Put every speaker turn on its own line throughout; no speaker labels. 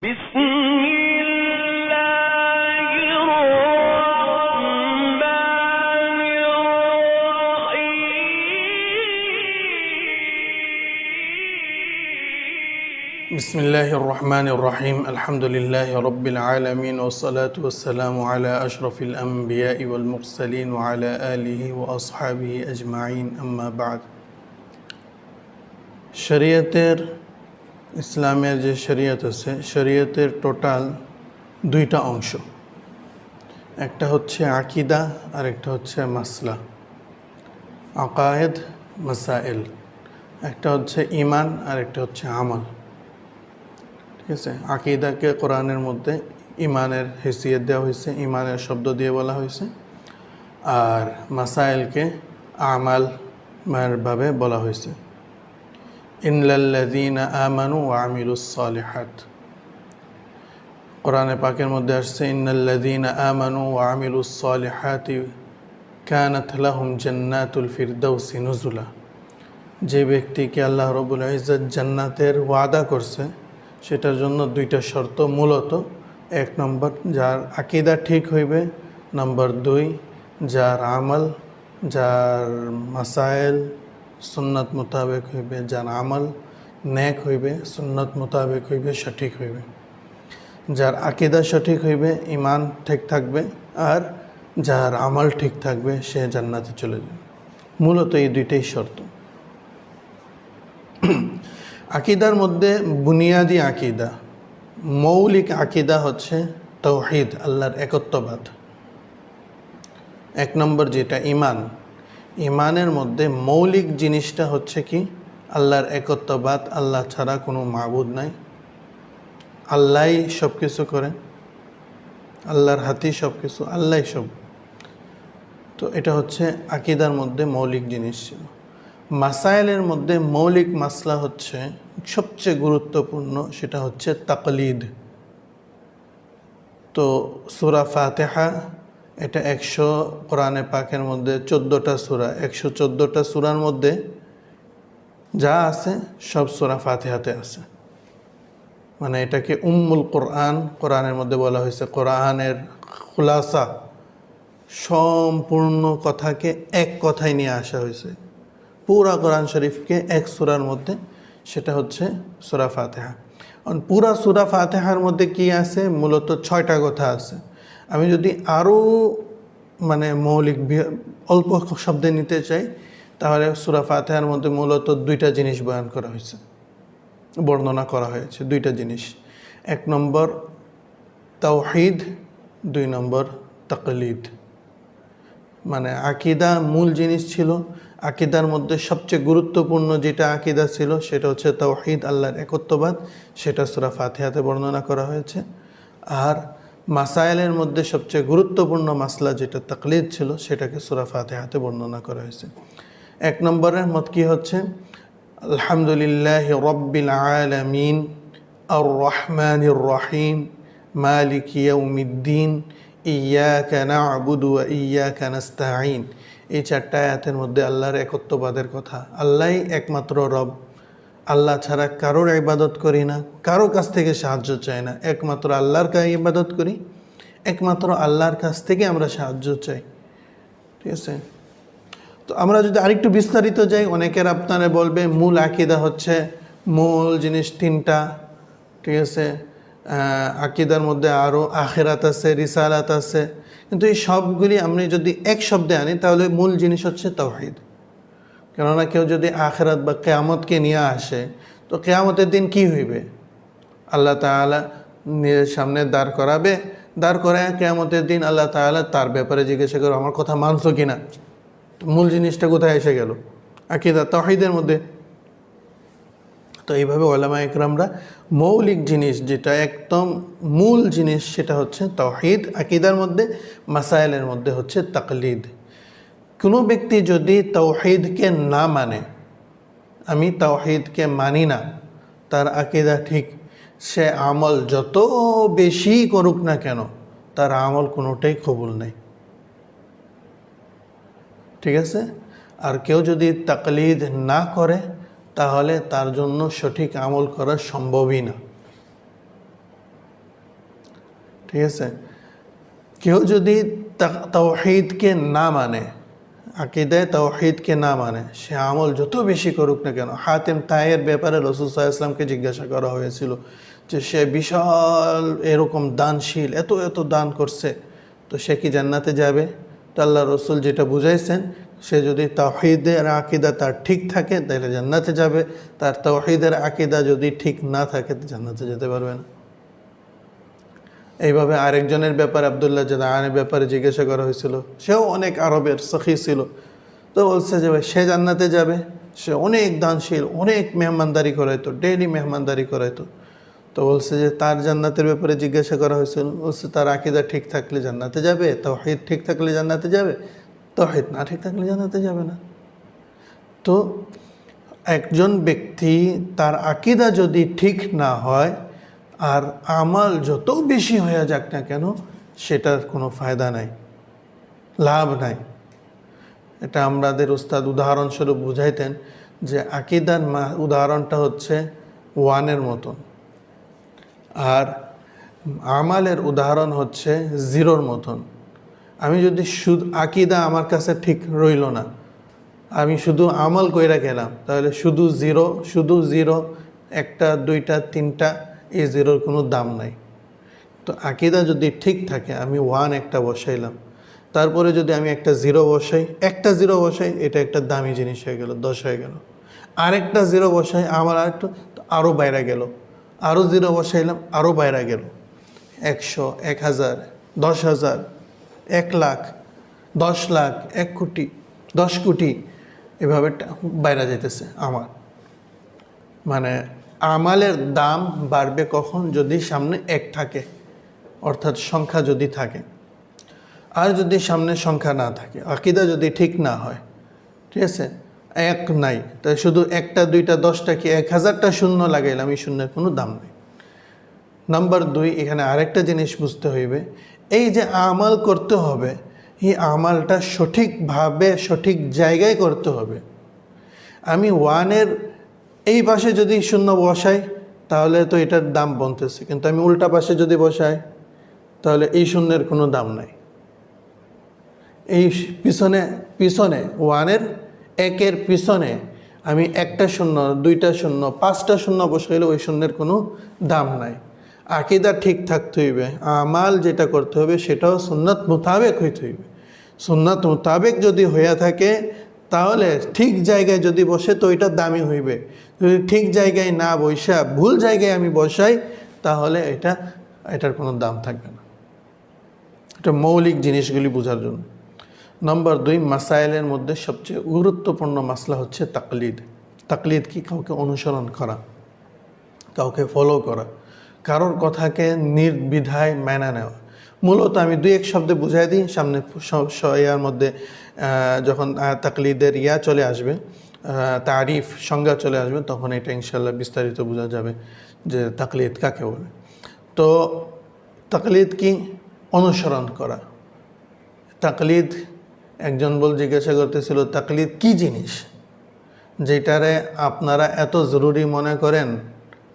بسم الله الرحمن الرحيم
بسم الله الرحمن الرحيم الحمد لله رب العالمين والصلاة والسلام على أشرف الأنبياء والمرسلين وعلى آله وأصحابه أجمعين أما بعد শরীয়তের ইসলামের যে শরীয়ত আছে শরীয়তের টোটাল দুইটা অংশ, একটা হচ্ছে আকীদা আর একটা হচ্ছে মাসলা আকায়েদ মাসাইল, একটা হচ্ছে ঈমান আর একটা হচ্ছে আমল। ঠিক আছে, আকীদাকে কোরআনের মধ্যে ঈমানের হেসিয়ত দেওয়া হয়েছে, ঈমানের শব্দ দিয়ে বলা হয়েছে, আর মাসাইলকে আমাল ভাবে বলা হয়েছে। ইন্নাল্লাযীনা আমানু ওয়া আমিলুস সালিহাত, কোরআনে পাকের মধ্যে আসছে ইন্নাল্লাযীনা আমানু ওয়া আমিলুস সালিহাতি কানাত লাহুম জান্নাতুল ফিরদাউসি নুজুলা। যে ব্যক্তিকে আল্লাহ রাব্বুল ইজ্জত জান্নাতের ওয়াদা করছে সেটার জন্য দুইটা শর্ত, মূলত এক নম্বর যার আকীদা ঠিক হইবে, নম্বর দুই যার আমল, যার মাসাইল সুন্নাত মোতাবেক হইবে, যার আমল নেক হইবে, সুন্নাত মোতাবেক হইবে, সঠিক হইবে। যার আকীদা সঠিক হইবে, ঈমান ঠিক থাকবে, আর যার আমল ঠিক থাকবে সে জান্নাতে চলে যাবে। মূলত এই দুইটাই শর্ত। আকীদার মধ্যে বুনিয়াদি আকীদা, মৌলিক আকীদা হচ্ছে তাওহীদ, আল্লাহর একত্ববাদ। এক নম্বর যেটা ঈমান, ঈমানের মধ্যে মৌলিক জিনিসটা হচ্ছে কি আল্লাহর একত্ববাদ, আল্লাহ ছাড়া কোনো মাবুদ নাই, আল্লাহই সব কিছু করেন, আল্লাহর হাতেই সব কিছু, আল্লাহই সব। তো এটা হচ্ছে আকীদার মধ্যে মৌলিক জিনিস ছিল। মাসাইলের মধ্যে মৌলিক মাসলা হচ্ছে সবচেয়ে গুরুত্বপূর্ণ, সেটা হচ্ছে তাকলিদ। তো সূরা ফাতিহা এটা 100 কোরআনে পাকের মধ্যে 14টা সূরা, 114টা সূরার মধ্যে যা আছে সব সূরা ফাতিহাতে আছে। মানে এটাকে উম্মুল কোরআন কোরআনের মধ্যে বলা হয়েছে, কোরআনের খুলাসা, সম্পূর্ণ কথাকে এক কথায় নিয়ে আসা হয়েছে পুরা কোরআন শরীফকে এক সূরার মধ্যে, সেটা হচ্ছে সূরা ফাতিহা। পুরা সূরা ফাতিহার মধ্যে কি আছে? মূলত 6টা কথা আছে। আমি যদি আরও মৌলিক অল্প শব্দে নিতে চাই, তাহলে সূরা ফাতিহার মধ্যে মূলত 2টা জিনিস বয়ান করা হয়েছে, বর্ণনা করা হয়েছে 2টা জিনিস। 1 নম্বর তাওহীদ, 2 নম্বর তাকলিদ। মানে আকীদা মূল জিনিস ছিল, আকীদার মধ্যে সবচেয়ে গুরুত্বপূর্ণ যেটা আকীদা ছিল সেটা হচ্ছে তাওহীদ, আল্লাহর একত্ববাদ, সেটা সূরা ফাতিহাতে বর্ণনা করা হয়েছে। আর মাসাইলের মধ্যে সবচেয়ে গুরুত্বপূর্ণ মাসলা যেটা তাকলিদ ছিল, সেটাকে সূরা ফাতিহাতে বর্ণনা করা হয়েছে। 1 নম্বরের মত কি হচ্ছে? আলহামদুলিল্লাহি রাব্বিল আলামিন আর রহমানির রহিম মালিকি ইয়াউমিদ্দিন ইয়াকা না'বুদু ওয়া ইয়াকা নাস্তাঈন। এই 4টা আয়াতের মধ্যে আল্লাহর একত্ববাদের কথা। আল্লাহই একমাত্র রব, আল্লাহ ছাড়া কারোর ইবাদত করি না, কারো কাছ থেকে সাহায্য চাই না, একমাত্র আল্লাহর কাছে ইবাদত করি, একমাত্র আল্লাহর কাছ থেকে আমরা সাহায্য চাই। ঠিক আছে, তো আমরা যদি আরেকটু বিস্তারিত যাই, অনেকের আপনারা বলবে মূল আকীদা হচ্ছে মূল জিনিস 3টা। ঠিক আছে, আকীদার মধ্যে আরও আখিরাত আছে, রিসালাত আছে, কিন্তু এই সবগুলি আমি যদি এক শব্দে আনি তাহলে মূল জিনিস হচ্ছে তাওহীদ। কেননা কেউ যদি আখিরাত বা কিয়ামতকে নিয়ে আসে, তো কিয়ামতের দিন কি হইবে? আল্লাহ তাআলা নিজের সামনে দাঁড় করাবে, দাঁড় করায় কিয়ামতের দিন আল্লাহ তাআলা তার ব্যাপারে জিজ্ঞাসা করবে আমার কথা মানছো কিনা। তো মূল জিনিসটা কোথায় এসে গেল? আকীদা, তাওহীদের মধ্যে। তো এইভাবে উলামা ইকরামরা মৌলিক জিনিস যেটা একদম মূল জিনিস সেটা হচ্ছে তাওহীদ আকীদার মধ্যে, মাসাইলের মধ্যে হচ্ছে তাকলিদ। কোনো ব্যক্তি যদি তাওহীদকে না মানে, আমি তাওহীদকে মানি না, তার আকীদা ঠিক, সে আমল যত বেশি করুক না কেন তার আমল কোনোটাই কবুল নেই। ঠিক আছে, আর কেউ যদি তাকলিদ না করে তাহলে তার জন্য সঠিক আমল করা সম্ভবই না। ঠিক আছে? কেউ যদি তাওহীদকে না মানে, আকীদায়ে তাওহীদকে না মানে, সে আমল যত বেশি করুক না কেন। হাতেম তাইয়ের ব্যাপারে রাসূল সাল্লাল্লাহু আলাইহি ওয়াসাল্লামকে জিজ্ঞাসা করা হয়েছিল যে সে বিশাল এরকম দানশীল, এত এত দান করছে, তো সে কি জান্নাতে যাবে? তো আল্লাহ রসুল যেটা বুঝাইছেন, সে যদি তাওহীদের আকীদা তার ঠিক থাকে তাহলে জান্নাতে যাবে, তার তাওহীদের আকীদা যদি ঠিক না থাকে তো জান্নাতে যেতে পারবে না। এইভাবে আরেকজনের ব্যাপারে, আব্দুল্লাহ জাদানের ব্যাপারে জিজ্ঞাসা করা হয়েছিল। সেও অনেক আরবের সখী ছিল। তো বলছে যে ভাই সে জান্নাতে যাবে, সে অনেক দানশীল, অনেক মেহমানদারি করাইতো, ডেইলি মেহমানদারি করাইতো। তো বলছে যে তার জান্নাতের ব্যাপারে জিজ্ঞাসা করা হয়েছিল, বলছে তার আকীদা ঠিক থাকলে জান্নাতে যাবে, তাওহীদ ঠিক থাকলে জান্নাতে যাবে, তাওহীদ না ঠিক থাকলে জান্নাতে যাবে না। তো একজন ব্যক্তি তার আকীদা যদি ঠিক না হয়, আর আমাল যত বেশি হয়ে যাক না কেন, সেটার কোনো ফায়দা নাই, লাভ নাই। এটা আমাদের উস্তাদ উদাহরণস্বরূপ বুঝাইতেন যে আকীদার উদাহরণটা হচ্ছে ওয়ানের মতন, আর আমালের উদাহরণ হচ্ছে জিরোর মতন। আমি যদি শুধু আকীদা আমার কাছে ঠিক রইল না, আমি শুধু আমল কইরা গেলাম, তাহলে শুধু জিরো, একটা দুইটা তিনটা, এই জিরোর কোনো দাম নাই। তো আকীদা যদি ঠিক থাকে, আমি ওয়ান একটা বসাইলাম, তারপরে যদি আমি একটা জিরো বসাই, এটা একটা দামি জিনিস হয়ে গেল, 10 হয়ে গেল। আরেকটা জিরো বসাই, আমার আরও বাইরে গেল, আরও জিরো বসাইলাম, আরও বাইরে গেল। 100, 1000, 10,000, 1 লাখ, 10 লাখ, 1 কোটি, 10 কোটি, এভাবে বাইরে যাইতেছে আমার। মানে আমালের দাম বাড়বে কখন? যদি সামনে 1 থাকে, অর্থাৎ সংখ্যা যদি থাকে। আর যদি সামনে সংখ্যা না থাকে, আকীদা যদি ঠিক না হয়, ঠিক আছে, 1 নাই, তাই শুধু 1টা 2টা 10টা কি 1000টা শূন্য লাগাইলাম, এই শূন্যের কোনো দাম নেই। নাম্বার 2, এখানে আরেকটা জিনিস বুঝতে হইবে, এই যে আমাল করতে হবে, এই আমালটা সঠিকভাবে সঠিক জায়গায় করতে হবে। আমি ওয়ানের এই পাশে যদি শূন্য বসাই, তাহলে তো এটার দাম বনতেছে, কিন্তু আমি উল্টা পাশে যদি বসাই, তাহলে এই শূন্যের কোনো দাম নাই। এই পিছনে ওয়ানের 1-এর পিছনে আমি 1টা শূন্য, 2টা শূন্য, 5টা শূন্য বসাইলে ওই শূন্যের কোনো দাম নাই। আকীদা ঠিক থাকতে হইবে, আমাল যেটা করতে হবে সেটাও সুন্নাত মোতাবেক হইতে হইবে। সুন্নাত মোতাবেক যদি হইয়া থাকে, তাহলে ঠিক জায়গায় যদি বসে তো এটা দামি হইবে। যদি ঠিক জায়গায় না বসা ভুল জায়গায় আমি বসাই, তাহলে এটার কোনো দাম থাকবে না। এটা মৌলিক জিনিসগুলি বোঝার জন্য। নাম্বার 2, মাসাইলের মধ্যে সবচেয়ে গুরুত্বপূর্ণ মাসলা হচ্ছে তাকলিদ। তাকলিদ কি? কাউকে অনুসরণ করা, কাউকে ফলো করা, কারোর কথাকে নির্দ্বিধায় মেনে নেওয়া। মূলত আমি 2-1 শব্দে বুঝাই দিই, সামনে ইয়ার মধ্যে যখন তাকলিদের চলে আসবে, তারিফ সংজ্ঞা চলে আসবে, তখন এটা ইনশাল্লাহ বিস্তারিত বোঝা যাবে যে তাকলিদ কাকে বলে। তো তাকলিদ কি? অনুসরণ করা। তাকলিদ, একজন জিজ্ঞাসা করতেছিল তাকলিদ কি জিনিস, যেটারে আপনারা এত জরুরি মনে করেন,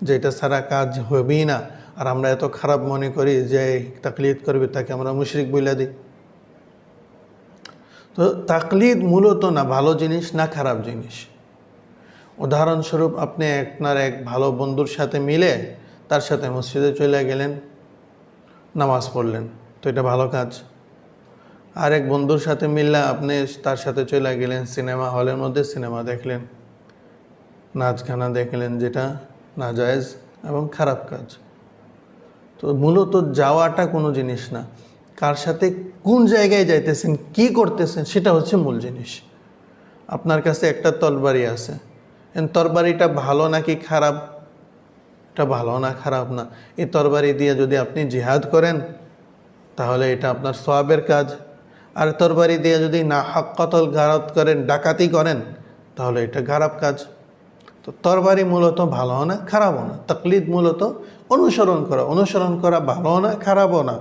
যেটা ছাড়া কাজ হবেই না, আর আমরা এত খারাপ মনে করি যে তাকলিদ করবে তাকে আমরা মুশরিক বইলা দিই। তো তাকলিদ মূলত না ভালো জিনিস না খারাপ জিনিস। উদাহরণস্বরূপ, আপনি আপনার এক ভালো বন্ধুর সাথে মিলে তার সাথে মসজিদে চলে গেলেন, নামাজ পড়লেন, তো এটা ভালো কাজ। আর এক বন্ধুর সাথে মিললে আপনি তার সাথে চলে গেলেন সিনেমা হলের মধ্যে, সিনেমা দেখলেন, নাচ গানা দেখলেন, যেটা নাজায়েজ এবং খারাপ কাজ। তো মূলত যাওয়াটা কোনো জিনিস না, কার সাথে কোন জায়গায় যাইতেছেন, কি করতেছেন, সেটা হচ্ছে মূল জিনিস। আপনার কাছে একটা তরবারি আছে, তরবারিটা ভালো নাকি খারাপ? এটা ভালো না খারাপ না। এই তরবারি দিয়ে যদি আপনি জিহাদ করেন, তাহলে এটা আপনার সওয়াবের কাজ। আর তরবারি দিয়ে যদি না হক কতল গারত করেন, ডাকাতি করেন, তাহলে এটা খারাপ কাজ। তো তরবারি মূলত ভালো না খারাপও না। তাকলিদ মূলত অনুসরণ করা ভালো না খারাপও না।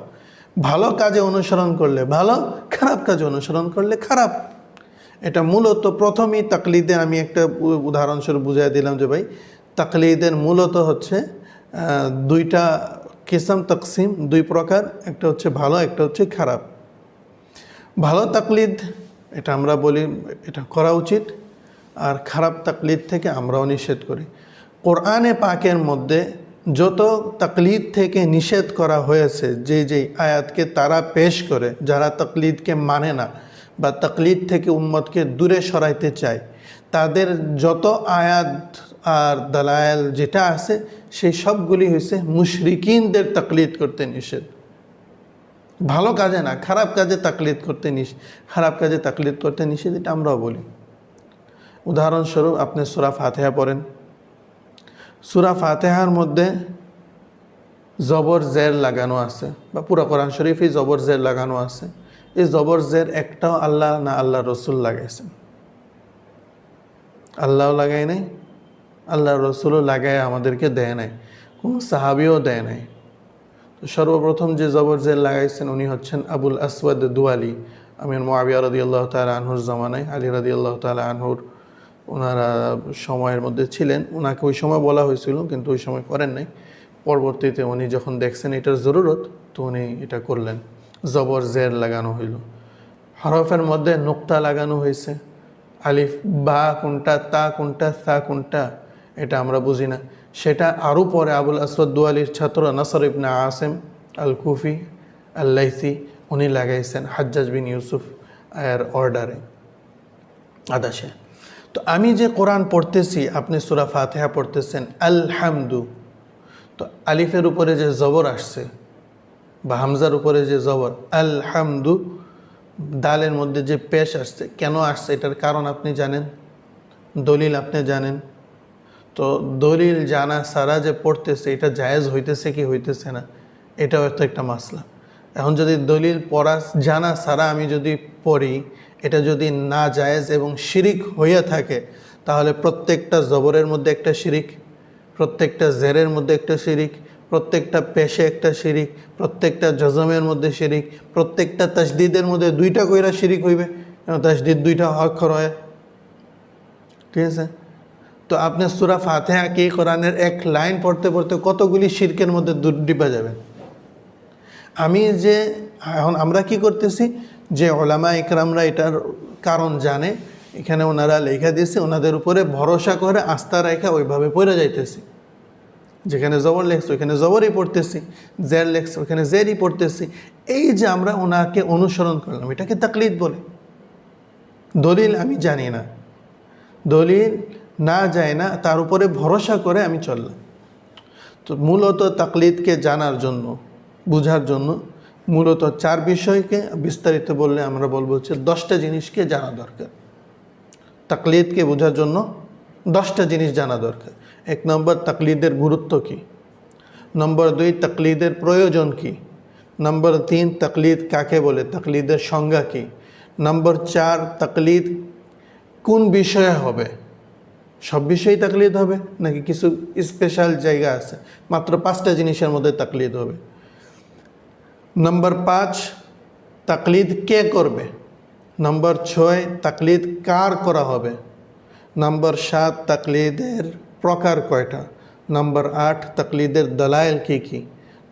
ভালো কাজে অনুসরণ করলে ভালো, খারাপ কাজে অনুসরণ করলে খারাপ। এটা মূলত প্রথমেই তাকলিদের আমি একটা উদাহরণস্বরূপ বুঝিয়ে দিলাম যে ভাই, তাকলিদের মূলত হচ্ছে 2টা কিসাম তকসিম দুই প্রকার, একটা হচ্ছে ভালো, একটা হচ্ছে খারাপ। ভালো তাকলিদ এটা আমরা বলি এটা করা উচিত, আর খারাপ তাকলিদ থেকে আমরাও নিষেধ করি। কোরআনে পাকের মধ্যে যত তাকলিদ থেকে নিষেধ করা হয়েছে, যে আয়াতকে তারা পেশ করে যারা তাকলিদকে মানে না বা তাকলিদ থেকে উম্মতকে দূরে সরাইতে চায়, তাদের যত আয়াত আর দালায়েল যেটা আছে সেই সবগুলি হয়েছে মুশরিকিনদের তাকলিদ করতে নিষেধ। ভালো কাজে না, খারাপ কাজে তাকলিদ করতে খারাপ কাজে তাকলিদ করতে নিষেধ, এটা আমরাও বলি। উদাহরণস্বরূপ আপনি সূরা ফাতিহা পড়েন, সূরা ফাতিহার মধ্যে জবর জের লাগানো আছে, বা পুরা কোরআন শরীফই জবর জের লাগানো আছে। এই জবর জের একটাও আল্লাহ না আল্লাহ রসুল লাগাইছেন? আল্লাহও লাগাই নাই, আল্লাহ রসুলও লাগাই আমাদেরকে দেয় নাই, কোনো সাহাবিও দেয় নাই। তো সর্বপ্রথম যে জবর জের লাগাইছেন উনি হচ্ছেন আবুল আসওয়াদ দুয়ালি, আমির মুআবিয়া রাদিয়াল্লাহু তাআলা আনহুর জামানায়, আলী রাদিয়াল্লাহু তাআলা আনহুর ওনারা সময়ের মধ্যে ছিলেন। ওনাকে ওই সময় বলা হয়েছিল, কিন্তু ওই সময় করেন নাই। পরবর্তীতে উনি যখন দেখছেন এটার জরুরত, তো উনি এটা করলেন, জবর জের লাগানো হইল। হরফের মধ্যে নুক্তা লাগানো হয়েছে, আলিফ বা কোনটা, তা কোনটা, সা কোনটা, এটা আমরা বুঝি না। সেটা আরও পরে আবুল আসওয়াদ দুয়ালির ছাত্র নাসর ইবনে আসিম আল কুফি আল লাইসি উনি লাগাইছেন হাজ্জাজ বিন ইউসুফ এর অর্ডারে, আদাসে। তো আমি যে কোরআন পড়তেছি, আপনি সূরা ফাতিহা পড়তেছেন, আলহামদু, তো আলিফের উপরে যে জবর আসছে বা হামজার উপরে যে জবর, আলহামদু, দালের মধ্যে যে পেশ আসছে, কেন আসছে এটার কারণ আপনি জানেন? দলিল আপনি জানেন? তো দলিল জানা সারা যে পড়তেছে এটা জায়েজ হইতেছে কি হইতেছে না, এটাও তো একটা মাসলা। এখন যদি দলিল পড়া জানা সারা আমি যদি পড়ি, এটা যদি না জায়েজ এবং শিরিক হইয়া থাকে, তাহলে প্রত্যেকটা জবরের মধ্যে একটা শিরিক, প্রত্যেকটা জেরের মধ্যে একটা শিরিক, প্রত্যেকটা পেশে একটা শিরিক, প্রত্যেকটা জজমের মধ্যে শিরিক, প্রত্যেকটা তাসদিদের মধ্যে দুইটা কইরা শিরিক হইবে, তাসদিদ দুইটা অক্ষর হয়, ঠিক আছে? তো আপনি সূরা ফাতিহা কি কোরআনের এক লাইন পড়তে পড়তে কতগুলি শিরকের মধ্যে ডিপা যাবেন। আমি যে এখন আমরা কি করতেছি, যে ওলামা ইকরামরা এটার কারণ জানে, এখানে ওনারা লেখা দিয়েছে, ওনাদের উপরে ভরসা করে আস্থা রেখা ওইভাবে পড়ে যাইতেছি। যেখানে জবর লেখছে ওইখানে জবরই পড়তেছি, জের লেখছে ওইখানে জেরই পড়তেছি। এই যে আমরা ওনাকে অনুসরণ করলাম, এটাকে তাকলিদ বলে। দলিল আমি জানি না, দলিল না যায় না, তার উপরে ভরসা করে আমি চললাম। তো মূলত তাকলিদকে জানার জন্য, বুঝার জন্য মূলত চার বিষয়কে বিস্তারিত বললে আমরা বলবো হচ্ছে 10টা জিনিসকে জানা দরকার। তাকলিদকে বোঝার জন্য 10টা জিনিস জানা দরকার। 1 নম্বর, তাকলিদের গুরুত্ব কী। নম্বর 2, তাকলিদের প্রয়োজন কী। নম্বর 3, তাকলিদ কাকে বলে, তাকলিদের সংজ্ঞা কী। নম্বর 4, তাকলিদ কোন বিষয়ে হবে, সব বিষয়েই তাকলিদ হবে নাকি কিছু স্পেশাল জায়গা আছে, মাত্র 5টা জিনিসের মধ্যে তাকলিদ হবে। নম্বর 5, তাকলিদ কে করবে। নম্বর 6, তাকলিদ কার করা হবে। নম্বর 7, তাকলিদের প্রকার কয়টা। নম্বর 8, তাকলিদের দলাইল কী কী।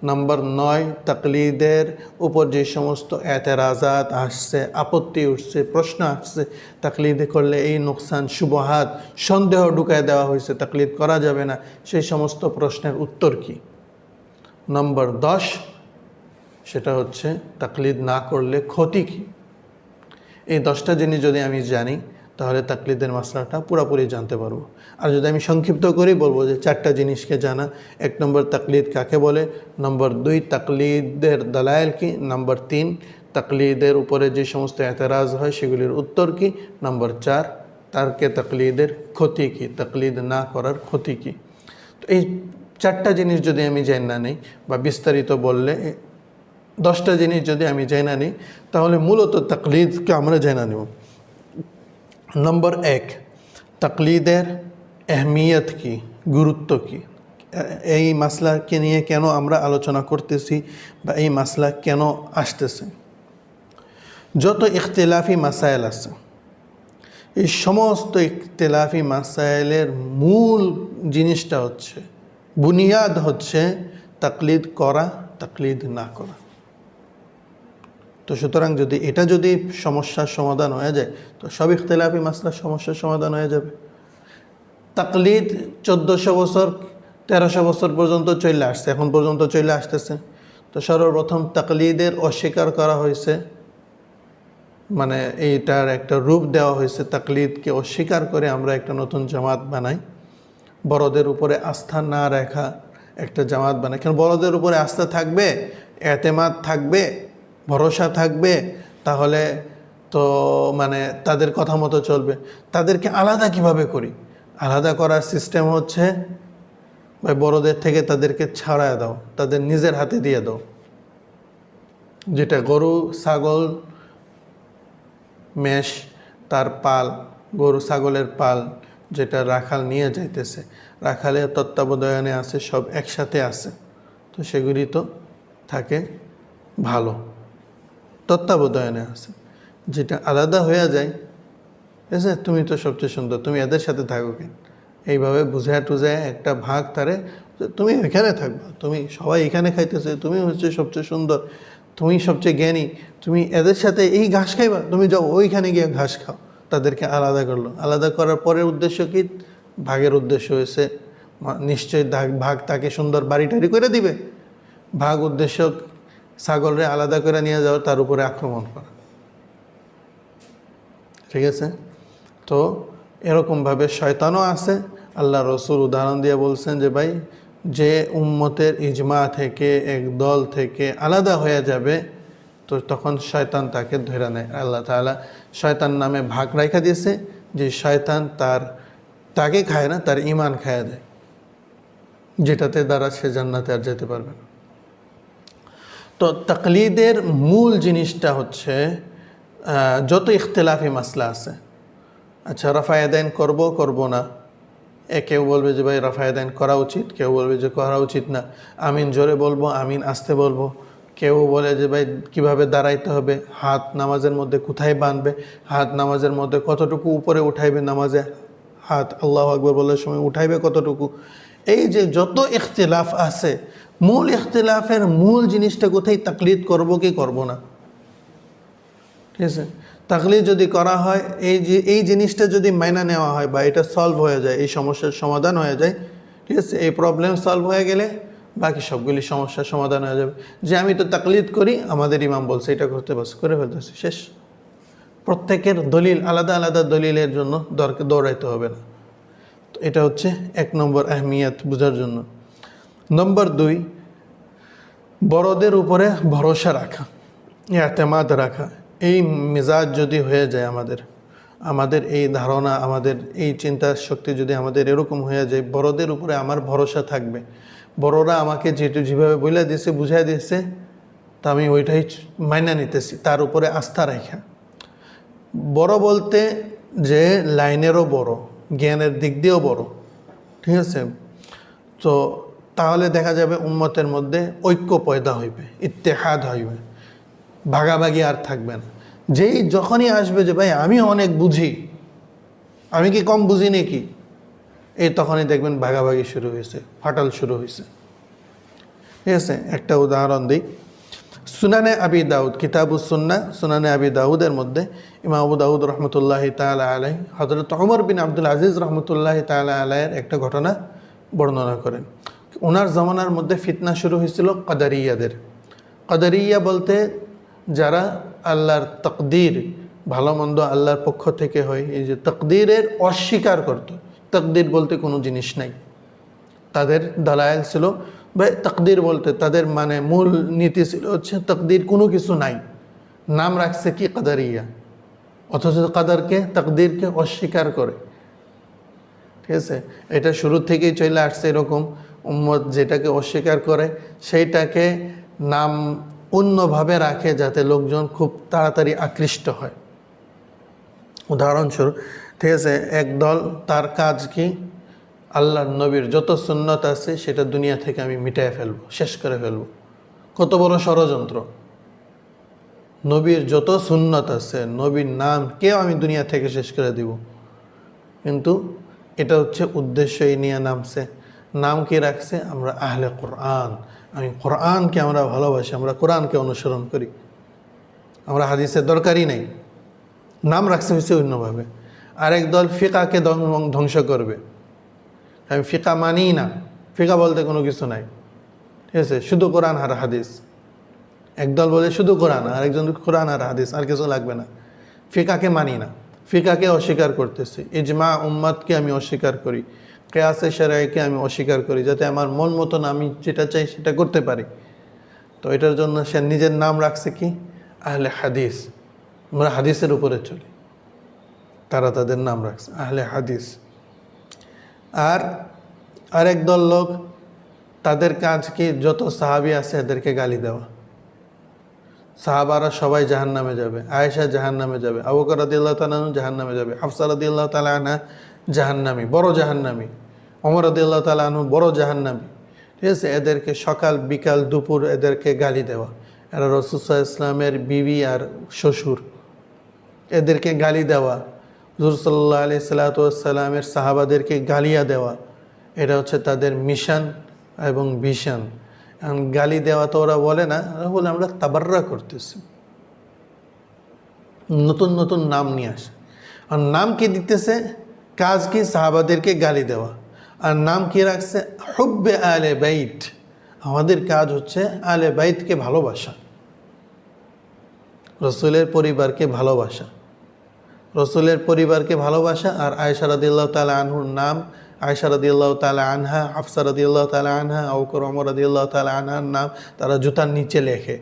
নম্বর 9, তাকলিদের উপর যে সমস্ত এতেরাজাত আসছে, আপত্তি উঠছে, প্রশ্ন আসছে, তাকলিদে করলে এই নোকসান, শুবহাত, সন্দেহ ঢুকায় দেওয়া হয়েছে, তাকলিদ করা যাবে না, সেই সমস্ত প্রশ্নের উত্তর কী। নম্বর 10, সেটা হচ্ছে তাকলিদ না করলে ক্ষতি কী। এই 10টা জিনিস যদি আমি জানি, তাহলে তাকলিদের মাসলাটা পুরোপুরি জানতে পারবো। আর যদি আমি সংক্ষিপ্ত করি বলবো যে 4টা জিনিসকে জানা। 1 নম্বর, তাকলিদ কাকে বলে। নম্বর 2, তাকলিদের দালাইল কি। নম্বর 3, তাকলিদের উপরে যে সমস্ত এতরাজ হয় সেগুলির উত্তর কি। নম্বর 4, তারকে তাকলিদের ক্ষতি কি, তাকলিদ না করার ক্ষতি কি। তো এই 4টা জিনিস যদি আমি জানা নেই, বা বিস্তারিত বললে 10টা জিনিস যদি আমি জানা নিই, তাহলে মূলত তাকলিদকে আমরা জানা নেব। নম্বর 1, তাকলিদের আহমিয়ত কি, গুরুত্ব কি। এই মাসলাকে নিয়ে কেন আমরা আলোচনা করতেছি বা এই মাসলা কেন আসতেছে। যত ইখতিলাফি মাসাইল আছে, এই সমস্ত ইখতিলাফি মাসাইলের মূল জিনিসটা হচ্ছে, বুনিয়াদ হচ্ছে তাকলিদ করা, তাকলিদ না করা। তো সুতরাং যদি সমস্যার সমাধান হয়ে যায়, তো সব ইখতিলাফি মাসলার সমস্যার সমাধান হয়ে যাবে। তাকলিদ 1400 বছর 1300 বছর পর্যন্ত চলে আসছে, এখন পর্যন্ত চলে আসতেছে। তো সর্বপ্রথম তাকলিদের অস্বীকার করা হয়েছে, মানে এইটার একটা রূপ দেওয়া হয়েছে। তাকলিদকে অস্বীকার করে আমরা একটা নতুন জামাত বানাই, বড়দের উপরে আস্থা না রাখা একটা জামাত বানাই। কারণ বড়দের উপরে আস্থা থাকবে, এতেমাদ থাকবে, ভরসা থাকবে, তাহলে তো মানে তাদের কথা মতো চলবে। তাদেরকে আলাদা কিভাবে করি? আলাদা করার সিস্টেম হচ্ছে ভাই বড়দের থেকে তাদেরকে ছাড়ায় দাও, তাদের নিজের হাতে দিয়ে দাও। যেটা গরু ছাগল মেষ তার পাল, গরু ছাগলের পাল যেটা রাখাল নিয়ে যাইতেছে, রাখালের তত্ত্বাবধানে আছে, সব একসাথে আছে, তো সেগুলি তো থাকে ভালো, তত্ত্বাবধানে আছে। যেটা আলাদা হয়ে যায়, ঠিক আছে, তুমি তো সবচেয়ে সুন্দর, তুমি এদের সাথে থাকো কেন, এইভাবে বুঝায় টুজায় একটা ভাগ তারে, তুমি এখানে থাকবা, তুমি সবাই এখানে খাইতেছে, তুমি হচ্ছে সবচেয়ে সুন্দর, তুমি সবচেয়ে জ্ঞানী, তুমি এদের সাথে এই ঘাস খাইবা, তুমি যাও ওইখানে গিয়ে ঘাস খাও। তাদেরকে আলাদা করলো। আলাদা করার পরের উদ্দেশ্য কি? ভাগের উদ্দেশ্য হয়েছে নিশ্চয়ই ভাগ তাকে সুন্দর বাড়ি টাড়ি করে দিবে। ভাগ উদ্দেশ্য ছাগলরে আলাদা করে নিয়ে যাওয়া, তার উপরে আক্রমণ করা। ঠিক আছে, তো এরকমভাবে শয়তানও আছে। আল্লাহ রসুল উদাহরণ দিয়ে বলছেন যে ভাই, যে উম্মতের ইজমা থেকে এক দল থেকে আলাদা হয়ে যাবে, তো তখন শয়তান তাকে ধরে নেয়। আল্লাহ তাআলা শয়তান নামে ভাগ রাখা দিয়েছে, যে শয়তান তাকে খায় না, তার ঈমান খায় দেয়, যেটাতে দ্বারা সে জান্নাতে আর যেতে পারবে না। তো তাকলিদের মূল জিনিসটা হচ্ছে, যত ইখতিলাফি মাসলা আছে, আচ্ছা রাফায়াদাইন করব না, কেউ বলবে যে ভাই রাফায়াদাইন করা উচিত, কেউ বলবে যে করা উচিত না, আমিন জোরে বলবো, আমিন আস্তে বলবো, কেউ বলে যে ভাই কীভাবে দাঁড়াইতে হবে, হাত নামাজের মধ্যে কোথায় বাঁধবে, হাত নামাজের মধ্যে কতটুকু উপরে উঠাইবে, নামাজে হাত আল্লাহু আকবার বলার সময় উঠাইবে কতটুকু। এই যে যত ইখতিলাফ আছে, মূল ইখতিলাফের মূল জিনিসটা কোথায়? তাকলিদ করব কি করব না। ঠিক আছে, তাকলিদ যদি করা হয়, এই জিনিসটা যদি মাইনা নেওয়া হয় বা এটা সলভ হয়ে যায়, এই সমস্যার সমাধান হয়ে যায়, ঠিক আছে, এই প্রবলেম সলভ হয়ে গেলে বাকি সবগুলি সমস্যার সমাধান হয়ে যাবে। যে আমি তো তাকলিদ করি, আমাদের ইমাম বলছে এটা করতে, বাস করে ফেলতেছি, শেষ। প্রত্যেকের দলিল আলাদা আলাদা, দলিলের জন্য দৌড়াইতে হবে না। তো এটা হচ্ছে 1 নম্বর আহমিয়ত বোঝার জন্য। নম্বর 2, বড়দের উপরে ভরসা রাখা, ইতিমাদ রাখা। এই মেজাজ যদি হয়ে যায় আমাদের এই ধারণা, আমাদের এই চিন্তা শক্তি যদি আমাদের এরকম হয়ে যায়, বড়দের উপরে আমার ভরসা থাকবে, বড়রা আমাকে যেভাবে বলে দিয়েছে, বুঝাই দিয়েছে, তা আমি ওইটাই মাইনা নিতেছি, তার উপরে আস্থা রাখা। বড় বলতে যে লাইনেরও বড়, জ্ঞানের দিক দিয়েও বড়, ঠিক আছে, তো তাহলে দেখা যাবে উম্মতের মধ্যে ঐক্য পয়দা হইবে, ইত্তেহাদ হইবে, ভাগাভাগি আর থাকবে না। যখনই আসবে যে ভাই আমি অনেক বুঝি, আমি কি কম বুঝি নাকি, তখনই দেখবেন ভাগাভাগি শুরু হয়েছে, ফাটাল শুরু হয়েছে। ঠিক আছে, একটা উদাহরণ দিই। সুনানে আবি দাউদ, কিতাবুস সুন্নাহ, সুনানে আবি দাউদের মধ্যে ইমাম আবু দাউদ রহমতুল্লাহি তাআলা আলাইহি হযরত ওমর বিন আব্দুল আজিজ রহমতুল্লাহি তাআলা আলাইহির একটা ঘটনা বর্ণনা করেন। ওনার জমানার মধ্যে ফিতনা শুরু হয়েছিল কাদারিয়াদের। কাদারিয়া বলতে যারা আল্লাহর তকদির, ভালো মন্দ আল্লাহর পক্ষ থেকে হয়, এই যে তকদিরের অস্বীকার করত। তকদির বলতে কোনো জিনিস নাই, তাদের দালায়েল ছিল ভাই তকদির বলতে, তাদের মানে মূল নীতি ছিল হচ্ছে তকদির কোনো কিছু নাই, নাম রাখছে কি কাদারিয়া, অথচ কাদারকে, তকদিরকে অস্বীকার করে। ঠিক আছে, এটা শুরু থেকেই চলে আসছে এরকম। উম্মত যেটাকে অস্বীকার করে সেইটাকে নাম অন্যভাবে রাখে, যাতে লোকজন খুব তাড়াতাড়ি আকৃষ্ট হয়। উদাহরণস্বরূপ, ঠিক আছে, একদল তার কাজ কি, আল্লাহর নবীর যত সুন্নত আছে সেটা দুনিয়া থেকে আমি মিটায় ফেলবো, শেষ করে ফেলবো। কত বড় ষড়যন্ত্র! নবীর যত সুন্নত আছে, নবীর নাম কেউ আমি দুনিয়া থেকে শেষ করে দিব। কিন্তু এটা হচ্ছে উদ্দেশ্য, এই নিয়ে নামছে। নাম কি রাখছে? আমরা আহলে কোরআন, আমি কোরআনকে আমরা ভালোবাসি, আমরা কোরআনকে অনুসরণ করি, আমরা হাদিসের দরকারই নেই। নাম রাখছে হয়েছে অন্যভাবে। আরেক দল ফিকাকে ধ্বংস করবে, আমি ফিকা মানি না, ফিকা বলতে কোনো কিছু নাই, ঠিক আছে, শুধু কোরআন আর হাদিস। একদল বলে শুধু কোরআন, আরেকজন কোরআন আর হাদিস, আর কিছু লাগবে না। ফিকাকে মানি না, ফিকাকে অস্বীকার করতেছি, ইজমা উম্মাদকে আমি অস্বীকার করি, কিয়াসে শরঈকে আমি অস্বীকার করি, যাতে আমার মন মতন আমি যেটা চাই সেটা করতে পারি। তো এটার জন্য সে নিজের নাম রাখছে কি আহলে হাদিস, আমরা হাদিসের উপরে চলি, তারা তাদের নাম রাখছে আহলে হাদিস। আর আরেক দল লোক, তাদের কাজ কি যত সাহাবী আছে এদেরকে গালি দেওয়া। সাহাবারা সবাই জাহান্নামে যাবে, আয়েশা জাহান্নামে যাবে, আবু বকর রাদিয়াল্লাহু তাআলা আনহু জাহান্নামে যাবে, হাফসা রাদিয়াল্লাহু তাআলা আনহা জাহান্নামী, বড় জাহান্নামী, ওমর রাদিয়াল্লাহু তাআলা আনহু বড় জাহান্নামী, ঠিক আছে। এদেরকে সকাল বিকাল দুপুর এদেরকে গালি দেওয়া। এরা রাসূল সাল্লাল্লাহু আলাইহি ওয়াসাল্লামের বিবি আর শ্বশুর, এদেরকে গালি দেওয়া। হুজুর সাল্লাল্লাহু আলাইহি ওয়াসাল্লামের সাহাবাদেরকে গালিয়া দেওয়া, এটা হচ্ছে তাদের মিশন এবং ভিশন। এখন গালি দেওয়া তো ওরা বলে না, ওরা বলে আমরা তাবাররা করতেছি, নতুন নতুন নাম নিয়ে আসে। আর নাম কি দিতেছে, কাজ কি সাহাবাদেরকে গালি দেওয়া, আর নাম কি রাখছে হুব্বে আলে বাইত। আমাদের কাজ হচ্ছে আলে বাইতকে ভালোবাসা, রসুলের পরিবারকে ভালোবাসা, রসুলের পরিবারকে ভালোবাসা। আর আয়েশা রাদিয়াল্লাহু তাআলা আনহুর নাম, আয়েশা রাদিয়াল্লাহু তাআলা আনহা, হাফসা রাদিয়াল্লাহু তাআলা আনহা, আবু বকর ওমর রাদিয়াল্লাহু তাআলা আনহার নাম তারা জুতার নিচে লেখে,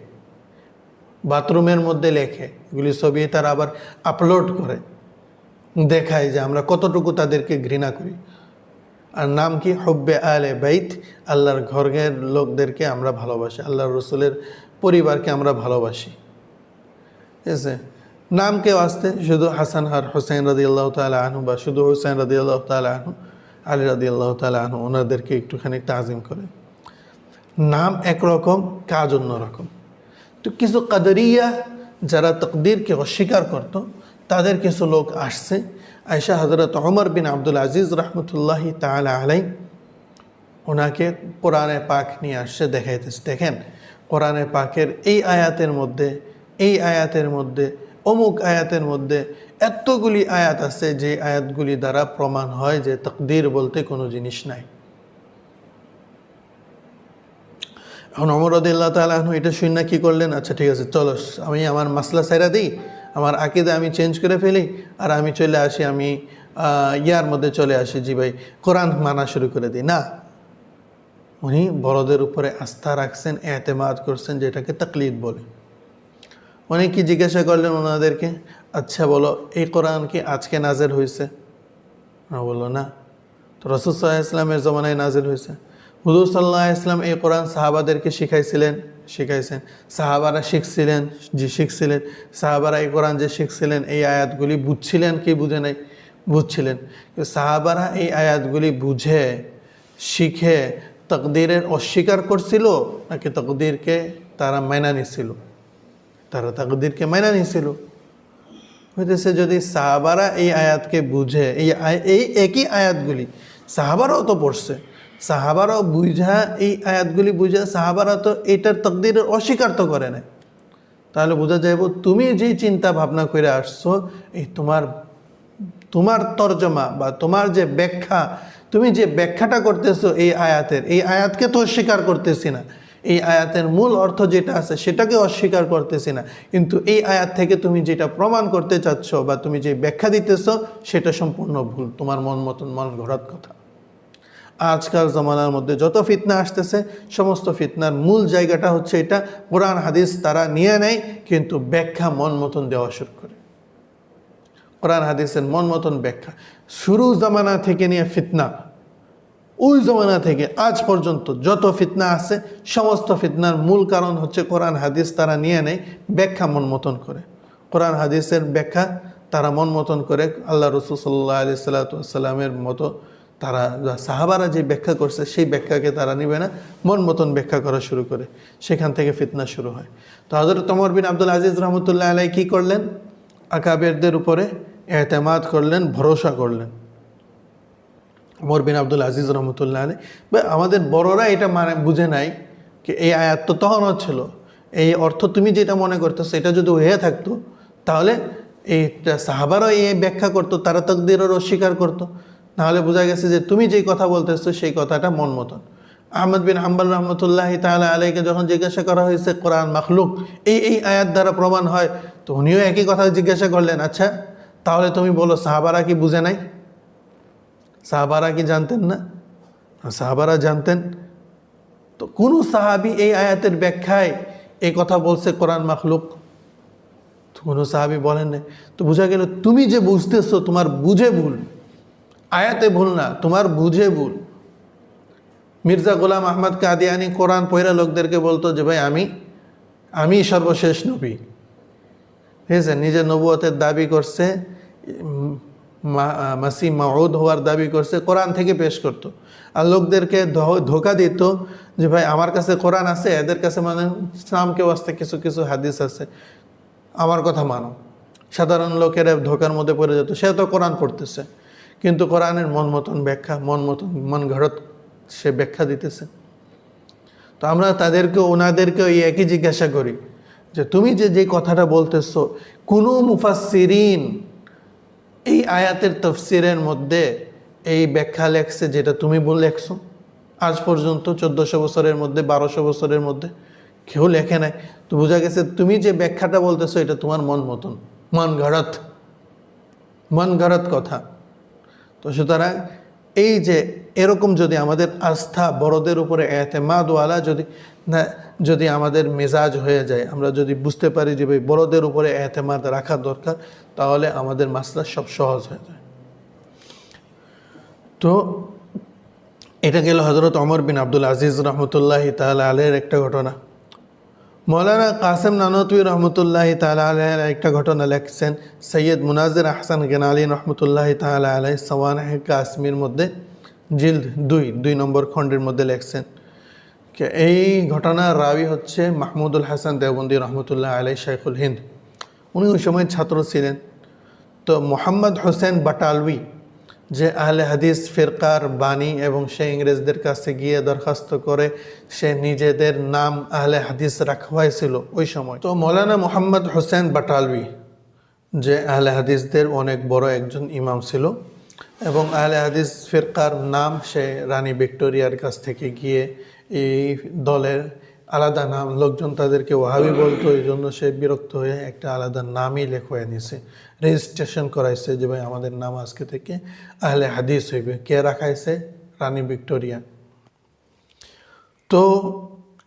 বাথরুমের মধ্যে লেখে, এগুলি ছবি তারা আবার আপলোড করে দেখায় যে আমরা কতটুকু তাদেরকে ঘৃণা করি। আর নাম কি হুব্বে আলে বাইত, আল্লাহর ঘরের লোকদেরকে আমরা ভালোবাসি, আল্লাহর রসুলের পরিবারকে আমরা ভালোবাসি, ঠিক আছে। নামকে আসতে শুধু হাসান আর হুসাইন রাদিয়াল্লাহু তাআলা আনহু, বা শুধু হুসাইন রাদিয়াল্লাহু তাআলা আনহু, আলী রাদিয়াল্লাহু তাআলা আনহু, ওনাদেরকে একটুখানি তাজিম করে। নাম একরকম, কাজ অন্যরকম। তো কিছু কাদরিয়া যারা তকদিরকে অস্বীকার করত, তাদের কিছু লোক আসছে। আয়েশা হযরত ওমর বিন আব্দুল আজিজ রহমতুল্লাহি তাআলা আলাইহি ওনাকে কোরআনে পাক নিয়ে আসছে, দেখাইতেছে দেখেন কোরআনে পাকের এই আয়াতের মধ্যে, এই আয়াতের মধ্যে, অমুক আয়াতের মধ্যে এতগুলি আয়াত আছে যে আয়াতগুলি দ্বারা প্রমাণ হয় যে তকদির বলতে কোনো জিনিস নাই। এখন ওমর রাদিয়াল্লাহু তাআলা আনহু এটা শুনে কি করলেন, আচ্ছা ঠিক আছে চলো আমি আমার মাসলা ছাইরা দিই, আমার আকীদা আমি চেঞ্জ করে ফেলি, আর আমি চলে আসি, আমি ইয়ার মধ্যে চলে আসি, জি ভাই কোরআন মানা শুরু করে দিই। না, উনি বড়দের উপরে আস্থা রাখছেন, এতেমাদ করছেন, যেটাকে তাকলিদ বলে। উনি কি জিজ্ঞাসা করলেন ওনাদেরকে, আচ্ছা বলো এই কোরআন কি আজকে নাজেল হয়েছে? বললো না। তো রাসূল সাল্লাল্লাহু আলাইহি ওয়াসাল্লামের জমানায় নাজেল হয়েছে। হুজুর সাল্লাল্লাহু আলাইহি ওয়াসাল্লাম এই কোরআন সাহাবাদেরকে শিখাইছেন, সাহাবারা শিখছিলেন, শিখছিলেন। সাহাবারা এই কোরআন যে শিখছিলেন, এই আয়াতগুলি বুঝছিলেন কি বুঝে নাই? বুঝছিলেন। সাহাবারা এই আয়াতগুলি বুঝে শিখে তকদিরের অস্বীকার করছিল, নাকি তকদিরকে তারা মাইনা নিছিল? তারা তকদিরকে মাইনা নিছিল। হইতেছে যদি সাহাবারা এই আয়াতকে বুঝে, এই একই আয়াতগুলি সাহাবারাও তো পড়ছে, সাহাবারাও বুঝা এই আয়াতগুলি বুঝা সাহাবারা তো এটার তকদিরের অস্বীকার তো করে না, তাহলে বোঝা যাইব তুমি যে চিন্তা ভাবনা করে আসছো, এই তোমার তর্জমা বা তোমার যে ব্যাখ্যা, তুমি যে ব্যাখ্যাটা করতেছো এই আয়াতের, এই আয়াতকে তো অস্বীকার করতেছি না, এই আয়াতের মূল অর্থ যেটা আছে সেটাকে অস্বীকার করতেছি না, কিন্তু এই আয়াত থেকে তুমি যেটা প্রমাণ করতে চাচ্ছ বা তুমি যে ব্যাখ্যা দিতেছো সেটা সম্পূর্ণ ভুল, তোমার মন মতন মন গড়াত কথা। আজকাল জমানার মধ্যে যত ফিতনা আসতেছে, সমস্ত ফিতনার মূল জায়গাটা হচ্ছে এটা, কোরআন হাদিস তারা নিয়ে নেয় কিন্তু ব্যাখ্যা মন মতন দেওয়া শুরু করে। কোরআন হাদিসের মন মতন ব্যাখ্যা শুরু জামানা থেকে নিয়ে ফিতনা, ওই জমানা থেকে আজ পর্যন্ত যত ফিতনা আছে, সমস্ত ফিতনার মূল কারণ হচ্ছে কোরআন হাদিস তারা নিয়ে নেয়, ব্যাখ্যা মন মতন করে। কোরআন হাদিসের ব্যাখ্যা তারা মন মতন করে, আল্লাহ রাসূল সাল্লাল্লাহু আলাইহি ওয়াসাল্লামের মতো তারা সাহাবারা যে ব্যাখ্যা করছে সেই ব্যাখ্যাকে তারা নিবে না, মন মতন ব্যাখ্যা করা শুরু করে, সেখান থেকে ফিতনা শুরু হয়। তো হযরত ওমর বিন আব্দুল আজিজ রহমতুল্লাহ আলাইহি কী করলেন? আকাবেরদের উপরে এতেমাদ করলেন, ভরসা করলেন। ওমর বিন আব্দুল আজিজ রহমতুল্লাহ আলাইহি, আমাদের বড়রা এটা বুঝে নাই, কি এই আয়াত তো তখনও ছিল, এই অর্থ তুমি যেটা মনে করতেছো এটা যদি হয়ে থাকতো তাহলে এই সাহাবারও এই ব্যাখ্যা করতো, তারা তাকদীরের অস্বীকার করতো। নাহলে বোঝা গেছে যে তুমি যেই কথা বলতেছো সেই কথাটা মন মতন। আহমদ বিন হাম্বল রহমতুল্লাহি তাআলা আলাইকে যখন জিজ্ঞাসা করা হয়েছে কোরআন মাখলুক এই আয়াত দ্বারা প্রমাণ হয়, তো উনিও একই কথা জিজ্ঞাসা করলেন, আচ্ছা তাহলে তুমি বলো সাহাবারা কি বুঝে নাই? সাহাবারা কি জানতেন না? সাহাবারা জানতেন। তো কোন সাহাবী এই আয়াতের ব্যাখ্যায় এই কথা বলছে কোরআন মাখলুক? কোনো সাহাবী বলেন নাই। তো বোঝা গেল তুমি যে বুঝতেছো তোমার বুঝে ভুল, আয়াতে ভুল না, তোমার বুঝে ভুল। মির্জা গোলাম আহমদ কাদিয়ানি কোরআন পয়রা লোকদেরকে বলতো যে ভাই আমি সর্বশেষ নবী, ঠিক আছে, নিজের নবুয়তের দাবি করছে, মাসি মাউদ হওয়ার দাবি করছে, কোরআন থেকে পেশ করতো। আর লোকদেরকে ধোকা দিত যে ভাই আমার কাছে কোরআন আছে, এদের কাছে মানে ইসলামকে ওয়াস্তে কিছু কিছু হাদিস আছে, আমার কথা মানো। সাধারণ লোকেরা ধোকার মধ্যে পড়ে যেত, সে তো কোরআন পড়তেছে কিন্তু কোরআনের মন মতন ব্যাখ্যা, মন ঘরত সে ব্যাখ্যা দিতেছে। তো আমরা ওনাদেরকে এই একই জিজ্ঞাসা করি যে তুমি যে কথাটা বলতেছো, কোনো মুফাসসিরিন এই আয়াতের তফসিরের মধ্যে এই ব্যাখ্যা লেখছে যেটা তুমি লেখছো? আজ পর্যন্ত 1400 বছরের মধ্যে, 1200 বছরের মধ্যে কেউ লেখে নাই। তো বোঝা গেছে তুমি যে ব্যাখ্যাটা বলতেছো এটা তোমার মন মতন, মন গড়ত কথা। তো সুতরাং এই যে এরকম যদি আমাদের আস্থা, বড়দের উপরে এতেমাদওয়ালা যদি আমাদের মেজাজ হয়ে যায়, আমরা যদি বুঝতে পারি যে ভাই বড়দের উপরে এতেমাদ রাখা দরকার, তাহলে আমাদের মাসলা সব সহজ হয়ে যায়। তো এটা গেল হযরত ওমর বিন আব্দুল আজিজ রহমতুল্লাহি তাআলা আলাইহির একটা ঘটনা। মৌলানা কাসেম নানতভী রহমতুল্লাহি তাআলা আলাইহির একটা ঘটনা লেখছেন সৈয়দ মুনাজির আহসান গেনালী রহমতুল্লাহি তাআলা আলাইহি সাওয়ানিহ কাসমির মধ্যে জিলদ 2 নম্বর খণ্ডের মধ্যে লেখছেন যে এই ঘটনার রাবি হচ্ছে মাহমুদুল হাসান দেওবন্দি রহমতুল্লাহ আলাইহি শাইখুল হিন্দ। উনি ওই সময় ছাত্র ছিলেন। তো মোহাম্মদ হোসেন বাটালভি যে আহলে হাদিস ফিরকার বাণী, এবং সে ইংরেজদের কাছে গিয়ে দরখাস্ত করে সে নিজেদের নাম আহলে হাদিস রাখওয়াইছিল ওই সময়। তো মৌলানা মোহাম্মদ হোসেন বাটালভি যে আহলে হাদিসদের অনেক বড় একজন ইমাম ছিল, এবং আহলে হাদিস ফিরকার নাম সে রানী ভিক্টোরিয়ার কাছ থেকে গিয়ে এই দলের আলাদা নাম, লোকজন তাদেরকে ওয়াহাবি বলতো, এই জন্য সে বিরক্ত হয়ে একটা আলাদা নামই লেখওয়া নিছে, রেজিস্ট্রেশন করাইছে যে ভাই আমাদের নাম আজকে থেকে আহলে হাদিস হইবে। কে রাখাইছে? রানী ভিক্টোরিয়া। তো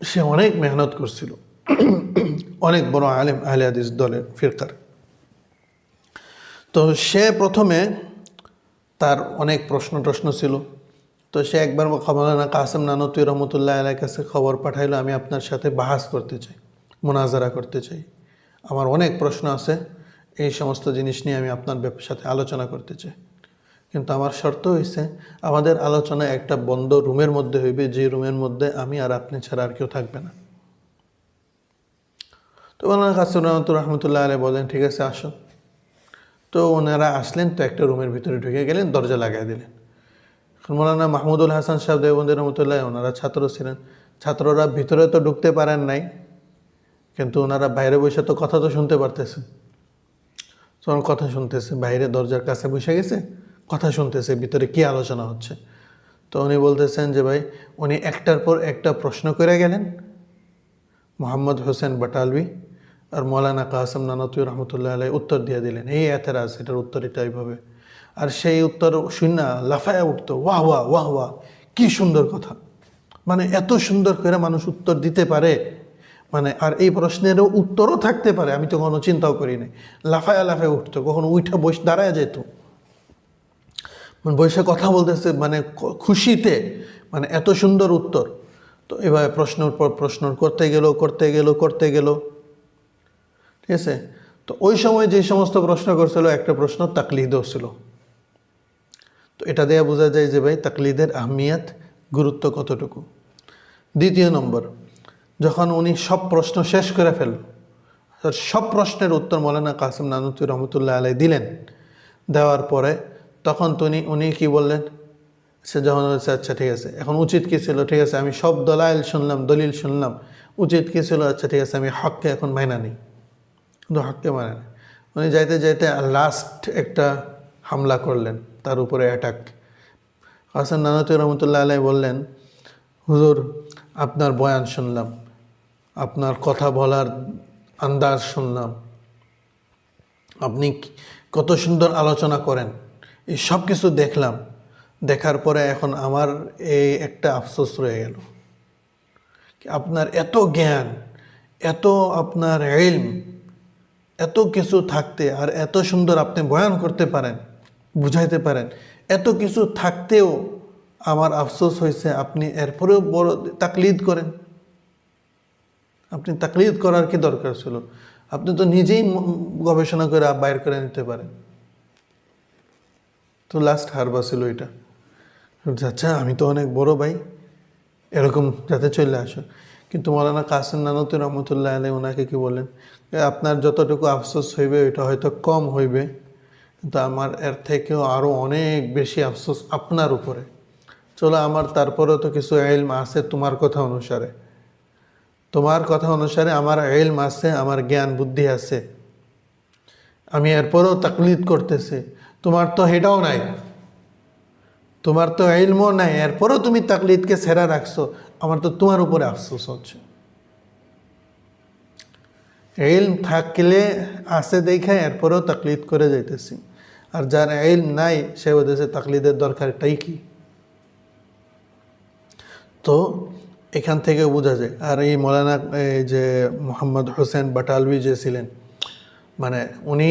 সে অনেক মেহনত করছিল, অনেক বড় আলেম আহলে হাদিস দলের ফিরকার। তো সে প্রথমে তার অনেক প্রশ্ন ছিল। তো সে একবার মৌলানা কাসেম নানতভী রহমতুল্লাহ আলাইহির কাছে খবর পাঠাইলো, আমি আপনার সাথে বাহাস করতে চাই, মুনাজারা করতে চাই, আমার অনেক প্রশ্ন আছে, এই সমস্ত জিনিস নিয়ে আমি আপনার সাথে আলোচনা করতে চাই, কিন্তু আমার শর্ত হয়েছে আমাদের আলোচনা একটা বন্ধ রুমের মধ্যে হইবে, যে রুমের মধ্যে আমি আর আপনি ছাড়া আর কেউ থাকবে না। তো মৌলানা কাসেম নানতভী রহমতুল্লাহ আলাইহি বলেন ঠিক আছে আসো। তো ওনারা আসলেন, তো একটা রুমের ভিতরে ঢুকে গেলেন, দরজা লাগাই দিলেন। মৌলানা মাহমুদুল হাসান সাহেব দেওবন্দি রহমতুল্লাহ, ওনারা ছাত্র ছিলেন, ছাত্ররা ভিতরে তো ঢুকতে পারেন নাই, কিন্তু ওনারা বাইরে বসে তো কথা তো শুনতে পারতেছে। তখন কথা শুনতেছে, বাইরে দরজার কাছে বসে গেছে, কথা শুনতেছে ভিতরে কি আলোচনা হচ্ছে। তো উনি বলতেছেন যে ভাই উনি একটার পর একটা প্রশ্ন করে গেলেন, মোহাম্মদ হোসেন বাটালভি আর মৌলানা কাসেম নানতভী রহমতুল্লাহ আলাইহি উত্তর দিয়ে দিলেন, এই এতেরাজ, এটার উত্তর এটা এইভাবে। আর সেই উত্তর শুনে লাফায়া উঠতো, ওয়াহ ওয়াহ ওয়াহ ওয়াহ, কী সুন্দর কথা, মানে এত সুন্দর করে মানুষ উত্তর দিতে পারে, মানে আর এই প্রশ্নেরও উত্তরও থাকতে পারে, আমি তো কোনো চিন্তাও করি নাই। লাফায়া উঠতো, কখনো উঠা দাঁড়ায় যেত, মানে বসে কথা বলতেছে, মানে খুশিতে, মানে এত সুন্দর উত্তর। তো এভাবে প্রশ্নের পর প্রশ্ন করতে গেল, ঠিক আছে। তো ওই সময় যে সমস্ত প্রশ্ন করছিল, একটা প্রশ্ন তাকলিদও ছিল। তো এটা দেয়া বোঝা যায় যে ভাই তাকলিদের আহমিয়ত, গুরুত্ব কতটুকু। দ্বিতীয় নম্বর, যখন উনি সব প্রশ্ন শেষ করে ফেলল, সব প্রশ্নের উত্তর মৌলানা কাসেম নানতভী রহমতুল্লাহ আলাইহি দিলেন, দেওয়ার পরে তখন উনি কি বললেন, সে যখন বলছে আচ্ছা ঠিক আছে, এখন উচিত কী ছিল, ঠিক আছে আমি সব দলাইল শুনলাম, দলিল শুনলাম, উচিত কী ছিল, আচ্ছা ঠিক আছে আমি হককে এখন মাইনা নিই, কিন্তু হককে মানে না। উনি যাইতে যাইতে লাস্ট একটা হামলা করলেন, তার উপরে অ্যাটাক। হাসান নানতী রহমতুল্লাহ আলাই বললেন, হুজুর আপনার বয়ান শুনলাম, আপনার কথা বলার আন্দাজ শুনলাম, আপনি কত সুন্দর আলোচনা করেন, এই সব কিছু দেখলাম, দেখার পরে এখন আমার এই একটা আফসোস রয়ে গেল, আপনার এত জ্ঞান, এত আপনার ইলম, এত কিছু থাকতে আর এত সুন্দর আপনি বয়ান করতে পারেন, বুঝাইতে পারেন, এত কিছু থাকতেও আমার আফসোস হয়েছে আপনি এরপরেও বড় তাকলিদ করেন। আপনি তাকলিদ করার কি দরকার ছিল? আপনি তো নিজেই গবেষণা করে বাইর করে নিতে পারেন। তো লাস্ট হারবা ছিল এটা। আচ্ছা আমি তো অনেক বড় ভাই, এরকম যাতে চলে আসো। কিন্তু মৌলানা কাসেম নানতী রহমতুল্লাহ আলাই ওনাকে কি বললেন, আপনার যতটুকু আফসোস হইবে ওইটা হয়তো কম হইবে, কিন্তু আমার এর থেকেও আরও অনেক বেশি আফসোস আপনার উপরে। চলো আমার তারপরেও তো কিছু ইলম আছে তোমার কথা অনুসারে, তোমার কথা অনুসারে আমার ইলম আছে, আমার জ্ঞান বুদ্ধি আছে, আমি এরপরেও তাকলিদ করতেছি, তোমার তো এটাও নাই, তোমার তো ইলমও নাই, এরপরেও তুমি তাকলিদকে সেরা রাখছো, আমার তো তোমার উপরে আফসোস হচ্ছে। ইলম থাকলে আছে দেখে এরপরেও তাকলিদ করে যাইতেছি, আর যার ইলম নাই সে বলতেছে তাকলিদের দরকারটাই কি। তো এখান থেকে বোঝা যায়। আর এই মৌলানা এই যে মোহাম্মদ হোসেন বাটালভি যে ছিলেন, মানে উনি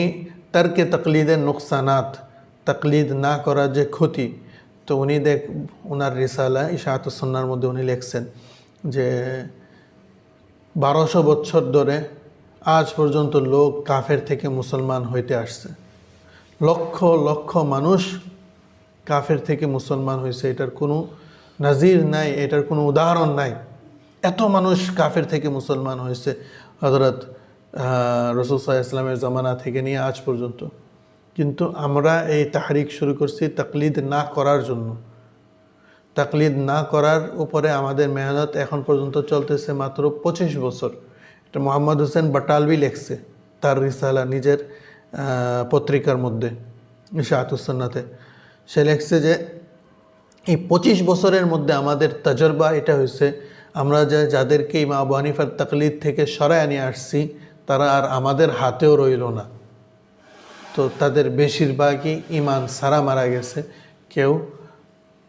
তারকে তাকলিদের নুকসানাত, তাকলিদ না করার যে ক্ষতি, তো উনি ওনার রিসালা ইশাআতুস সুন্নাহর মধ্যে উনি লিখছেন যে 1200 বছর ধরে আজ পর্যন্ত লোক কাফের থেকে মুসলমান হইতে আসছে, লক্ষ লক্ষ মানুষ কাফের থেকে মুসলমান হয়েছে, এটার কোনো নাজির নাই, এটার কোনো উদাহরণ নাই। এত মানুষ কাফের থেকে মুসলমান হয়েছে হযরত রাসূল সাল্লাল্লাহু আলাইহি ওয়াসাল্লামের জামানা থেকে নিয়ে আজ পর্যন্ত। কিন্তু আমরা এই তাহরিক শুরু করছি তাকলিদ না করার জন্য। তাকলিদ না করার উপরে আমাদের মেহনত এখন পর্যন্ত চলতেছে মাত্র 25 বছর। এটা মোহাম্মদ হোসেন বাটালভি লেখছে তার রিসালা নিজের পত্রিকার মধ্যে ইশাআতুস সুন্নাতে। সে লেখছে যে এই 25 বছরের মধ্যে আমাদের তাজরবা এটা হয়েছে, আমরা যাদেরকে ইমাম আবু হানিফার তাকলিদ থেকে সরায় নিয়ে আসছি তারা আর আমাদের হাতেও রইল না। তো তাদের বেশিরভাগই ইমান সারা মারা গেছে, কেউ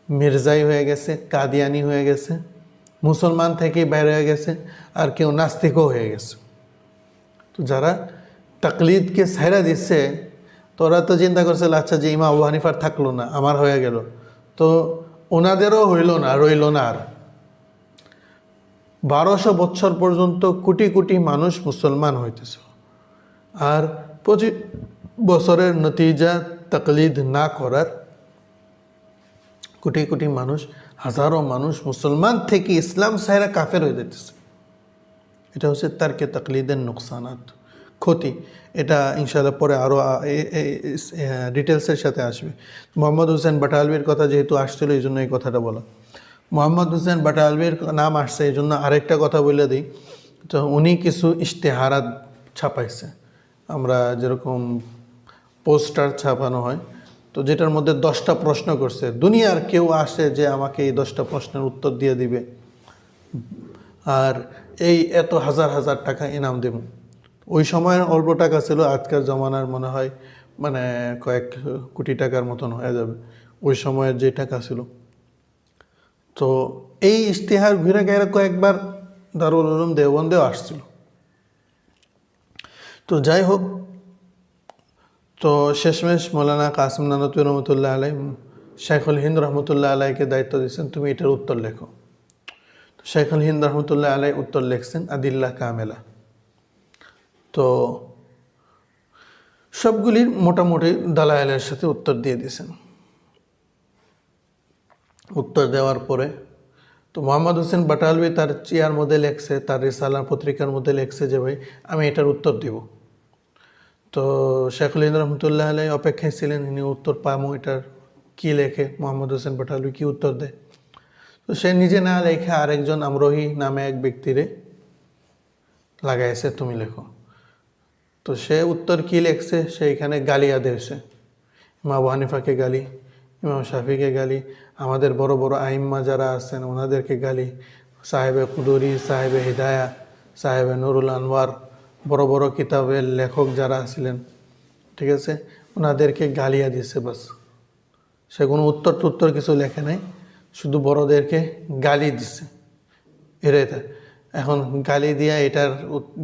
মির্জাই হয়ে গেছে, কাদিয়ানি হয়ে গেছে, মুসলমান থেকেই বাইরে হয়ে গেছে, আর কেউ নাস্তিকও হয়ে গেছে। তো যারা তাকলিদকে ছেড়ে দিচ্ছে, তো ওরা তো চিন্তা করছে আচ্ছা যে ইমাম আবু হানিফার থাকলো না, আমার হয়ে গেল, তো ওনাদেরও হইল না, রইল না। আর 1200 বছর পর্যন্ত কোটি কোটি মানুষ মুসলমান হইতেছে, আর 25 বছরের নতিজা তাকলিদ না করার কোটি কোটি মানুষ, হাজারো মানুষ মুসলমান থেকে ইসলাম সাইরা কাফের হয়ে যেতেছে। এটা হচ্ছে তারকে তাকলিদের নুকসানাত, ক্ষতি। এটা ইনশাআল্লাহ পরে আরও ডিটেলসের সাথে আসবে। মোহাম্মদ হোসেন বাটালভির কথা যেহেতু আসছিল এই জন্য এই কথাটা বলা। মোহাম্মদ হোসেন বাটালভির নাম আসছে এই জন্য আরেকটা কথা বলে দিই। তো উনি কিছু ইশতেহারাত ছাপাইছে, আমরা যেরকম পোস্টার ছাপানো হয়, তো যেটার মধ্যে 10টা প্রশ্ন করছে, দুনিয়ার কেউ আসে যে আমাকে এই 10টা প্রশ্নের উত্তর দিয়ে দিবে আর এই এত হাজার হাজার টাকা ইনাম দেব। ওই সময়ের অল্প টাকা ছিল, আজকের জমানার মনে হয় মানে কয়েক কোটি টাকার মতন হয়ে যাবে ওই সময়ের যে টাকা ছিল। তো এই ইশতেহার ঘুরে গেলে কয়েকবার দারুল উলুম দেওবন্দেও আসছিল। তো যাই হোক, তো শেষমেশ মৌলানা কাসেম নানতী রহমতুল্লাহ আলাই শেখুল হিন্দ রহমতুল্লাহ আলাইকে দায়িত্ব দিয়েছেন তুমি এটার উত্তর লেখো। তো শেখুল হিন্দ রহমতুল্লাহ আলাই উত্তর লিখছেন আদিল্লাহ কামেলা। তো সবগুলির মোটামুটি দালায়েলের সাথে উত্তর দিয়ে দিয়েছেন। উত্তর দেওয়ার পরে তো মোহাম্মদ হোসেন বাটালভি তার চিয়ার মধ্যে লেখছে, তার রিসালা পত্রিকার মধ্যে লেখছে যে ভাই আমি এটার উত্তর দিব। তো শেখুল হিন্দ রহমতুল্লাহ আলাই অপেক্ষায় ছিলেন ইনি উত্তর পামো এটার কি লেখে, মোহাম্মদ হোসেন পাঠালভি কি উত্তর দেয়। তো সে নিজে না লেখে আরেকজন আমরোহী নামে এক ব্যক্তিরে লাগাইছে, তুমি লেখো। তো সে উত্তর কি লেখছে, সে এখানে গালিয়া দিয়েছে, ইমাম আবু হানিফাকে গালি, ইমাম শাফিকে গালি, আমাদের বড় বড় আইম্মা যারা আছেন ওনাদেরকে গালি, সাহেবে কুদুরি, সাহেবে হিদায়া, সাহেবে নুরুল আনওয়ার, বড় বড় কিতাবের লেখক যারা ছিলেন, ঠিক আছে, ওনাদেরকে গালিয়া দিছে। বাস, সে কোনো উত্তর কিছু লেখে নাই, শুধু বড়দেরকে গালি দিছে। এটাই তা। এখন গালি দিয়া এটার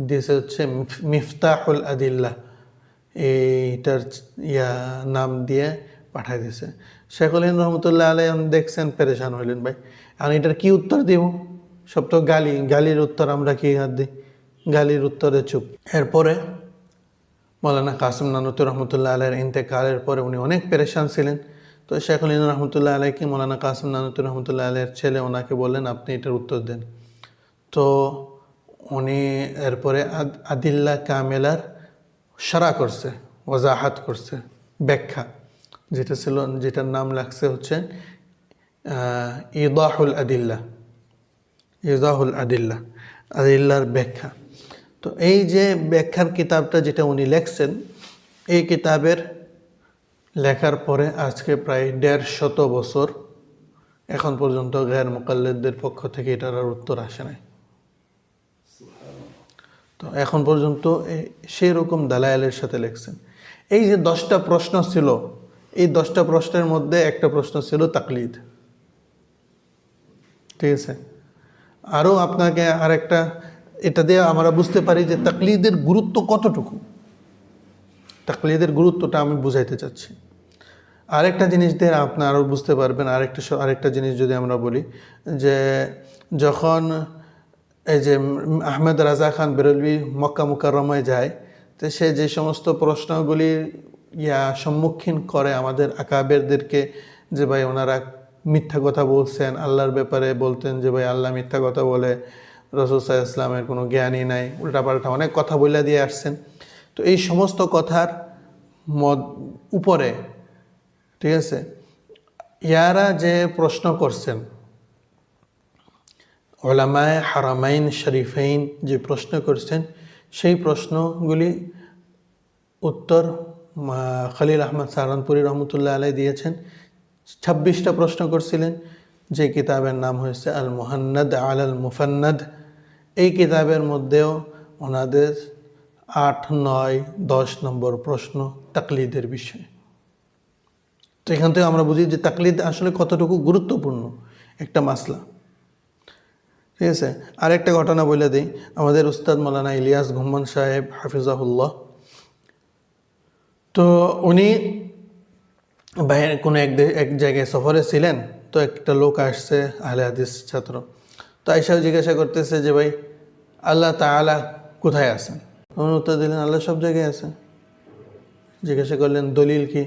দিয়েছে হচ্ছে মিফতাহুল আদিল্লাহ, এইটার নাম দিয়ে পাঠাই দিছে। শেখুল হিন্দ রহমতুল্লাহ আলাই দেখছেন, পেরেশান হইলেন ভাই, আর এটার কি উত্তর দিব? সব তো গালির উত্তর আমরা কি হাত দিই, গালির উত্তরে চুপ। এরপরে মৌলানা কাসিম নানুতুর রহমতুল্লাহ আলাইয়ের ইন্তেকালের পরে উনি অনেক পেরেশান ছিলেন। তো শেখুল হিন্দ রহমতুল্লাহ আলাইকে মৌলানা কাসিম নানুতুর রহমতুল্লাহ আলাইয়ের ছেলে ওনাকে বললেন আপনি এটার উত্তর দেন। তো উনি এরপরে আদিল্লা কামেলার সারা করছে, ওয়াজাহাত করছে, ব্যাখ্যা, যেটা ছিল, যেটার নাম লাগছে হচ্ছে ইদাহুল আদিল্লা, ইদাহুল আদিল্লা, আদিল্লার ব্যাখ্যা। তো এই যে ব্যাখ্যার কিতাবটা যেটা উনি লেখছেন, এই কিতাবের লেখার পরে আজকে প্রায় 150 বছর এখন পর্যন্ত গায়ের মুকাল্লিদদের পক্ষ থেকে এটার আর উত্তর আসে নাই। তো এখন পর্যন্ত সেই রকম দালায়েলের সাথে লেখছেন। এই যে 10টা প্রশ্ন ছিল, এই 10টা প্রশ্নের মধ্যে একটা প্রশ্ন ছিল তাকলিদ, ঠিক আছে। আরও আপনাকে আরেকটা, এটা দিয়ে আমরা বুঝতে পারি যে তাকলিদের গুরুত্ব কতটুকু, তাকলিদের গুরুত্বটা আমি বুঝাইতে চাচ্ছি। আরেকটা জিনিস দিয়ে আপনি আরও বুঝতে পারবেন। আরেকটা জিনিস যদি আমরা বলি, যে যখন এই যে আহমেদ রাজা খান বেরলভি মক্কা মুকাররমায় যায়, তো সে যে সমস্ত প্রশ্নগুলি সম্মুখীন করে আমাদের আকাবেরদেরকে, যে ভাই ওনারা মিথ্যা কথা বলছেন আল্লাহর ব্যাপারে, বলতেন যে ভাই আল্লাহ মিথ্যা কথা বলে, রাসূল সাল্লাল্লাহু আলাইহি ওয়াসাল্লামের কোনো জ্ঞানই নাই, উল্টাপাল্টা অনেক কথা বলে দিয়ে আসছেন। তো এই সমস্ত কথার উপরে, ঠিক আছে, ইয়ারা যে প্রশ্ন করছেন, উলামায়ে হারামাইন শরীফাইন যে প্রশ্ন করছেন, সেই প্রশ্নগুলি উত্তর খলিল আহমদ সাহারানপুরি রহমতুল্লাহ আলাই দিয়েছেন। 26টা প্রশ্ন করছিলেন, যে কিতাবের নাম হয়েছে আল মুহান্নাদ আলাল মুফান্নাদ। এই কিতাবের মধ্যেও ওনাদের 8, 9, 10 নম্বর প্রশ্ন তাকলিদের বিষয়ে। তো এখান থেকে আমরা বুঝি যে তাকলিদ আসলে কতটুকু গুরুত্বপূর্ণ একটা মাসলা, ঠিক আছে। আরেকটা ঘটনা বলে দিই, আমাদের উস্তাদ মৌলানা ইলিয়াস ঘুম্মান সাহেব হাফিজাহুল্লাহ, তো উনি বাইরে কোনো এক জায়গায় সফরে ছিলেন। তো একটা লোক আসছে, আহলে হাদিস ছাত্র, তো আইসাও জিজ্ঞাসা করতেছে যে ভাই আল্লাহ তাআলা কোথায় আছেন? উনি উত্তর দিলেন আল্লাহ সব জায়গায় আছেন। জিজ্ঞাসা করলেন দলিল কি?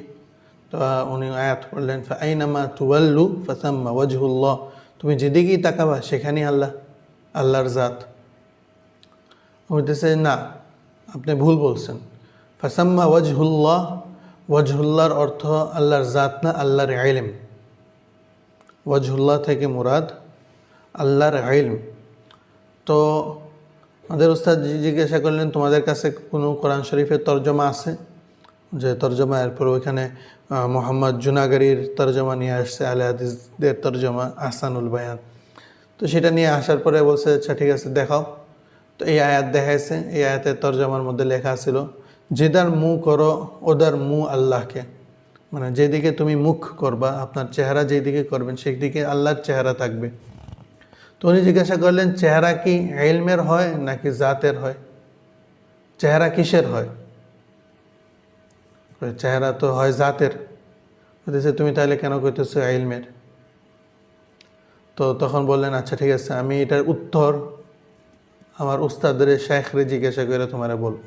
তো উনি আয়াত পড়লেন ফাআইনামা তুওয়াল্লু ফাসাম্মা ওয়াজহুল্লাহ, তুমি যেদিকেই তাকাবা সেখানেই আল্লাহ, আল্লাহর জাত। বলতেছে না, আপনি ভুল বলছেন। ফাসাম্মা ওয়াজহুল্লাহ, ওয়াজহুল্লাহর অর্থ আল্লাহর জাত না, আল্লাহর ইলম। ওয়াজহুল্লাহ থেকে মুরাদ আল্লাহর ইলম। তো আমাদের উস্তাদ জিজ্ঞাসা করলেন তোমাদের কাছে কোনো কোরআন শরীফের তর্জমা আছে? যে তর্জমা, এরপর ওইখানে মোহাম্মদ জুনাগারির তর্জমা নিয়ে আসছে, আহলে হাদিসদের তর্জমা আহসানুল বায়ান। তো সেটা নিয়ে আসার পরে বলছে আচ্ছা ঠিক আছে দেখাও। তো এই আয়াত দেখাইছে, এই আয়াতের তর্জমার মধ্যে লেখা ছিল যেদার মুখ করো ওদার মুখ আল্লাহকে, মানে যেদিকে তুমি মুখ করবা, আপনার চেহারা যেদিকে করবেন সেই দিকে আল্লাহর চেহারা থাকবে। তো উনি জিজ্ঞাসা করলেন চেহারা কি ইলমের হয় নাকি জাতের হয়? চেহারা কিসের হয়? চেহারা তো হয় জাতের। বলতেছে তুমি তাহলে কেন কইতেছো ইলমের? তো তখন বললেন আচ্ছা ঠিক আছে, আমি এটার উত্তর আমার উস্তাদের শেখরে জিজ্ঞাসা করে তোমারে বলবো,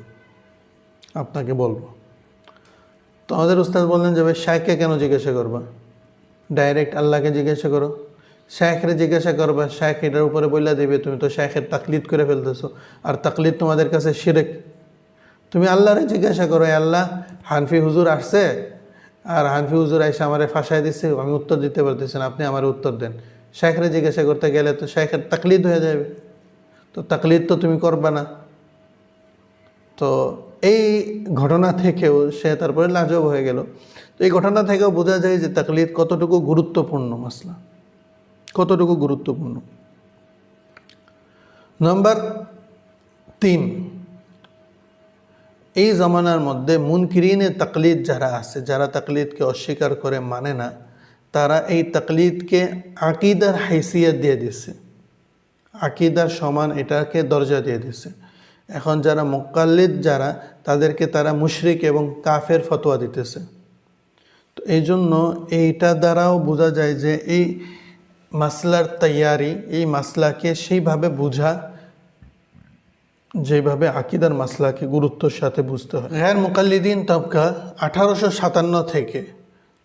আপনাকে বলবো। তো আমাদের উস্তাদ বললেন যে ভাই শেখকে কেন জিজ্ঞাসা করবা, ডাইরেক্ট আল্লাহকে জিজ্ঞাসা করো। শেখরে জিজ্ঞাসা করবা, শেখ এটার উপরে বইলা দিবে, তুমি তো শেখের তাকলিদ করে ফেলতেছো, আর তাকলিদ তোমাদের কাছে শিরক। তুমি আল্লাহরে জিজ্ঞাসা করো, আল্লাহ হানফি হুজুর আসছে, আর হানফি হুজুর আইসা আমারে ফাঁসাই দিচ্ছে, আমি উত্তর দিতে পারতেছি না, আপনি আমার উত্তর দেন। শেখরে জিজ্ঞাসা করতে গেলে তো শেখের তাকলিদ হয়ে যাবে, তো তাকলিদ তো তুমি করবা না। তো এই ঘটনা থেকেও সে তারপরে লাজব হয়ে গেল। তো এই ঘটনা থেকেও বোঝা যায় যে তাকলিদ কতটুকু গুরুত্বপূর্ণ মাসলা, কতটুকু গুরুত্বপূর্ণ। নম্বর 3, এই জামানার মধ্যে মুনকিরিনে তাকলিদ যারা আছে, যারা তাকলিদকে অস্বীকার করে মানে না, তারা এই তাকলিদকে আকিদার হাইসিয়ত দিয়ে দিছে, আকিদার সমান এটাকে দরজা দিয়ে দিছে। এখন যারা মুকাল্লিদ যারা, তাদেরকে তারা মুশরিক এবং কাফের ফতোয়া দিতেছে। তো এই জন্য এইটা দ্বারাও বোঝা যায় যে এই মাসলার তৈয়ারি, এই মাসলাকে সেইভাবে বোঝা যেভাবে আকিদার মাসলাকে গুরুত্বের সাথে বুঝতে হয়। গैर মুকাল্লিদিন তবকা 1857 থেকে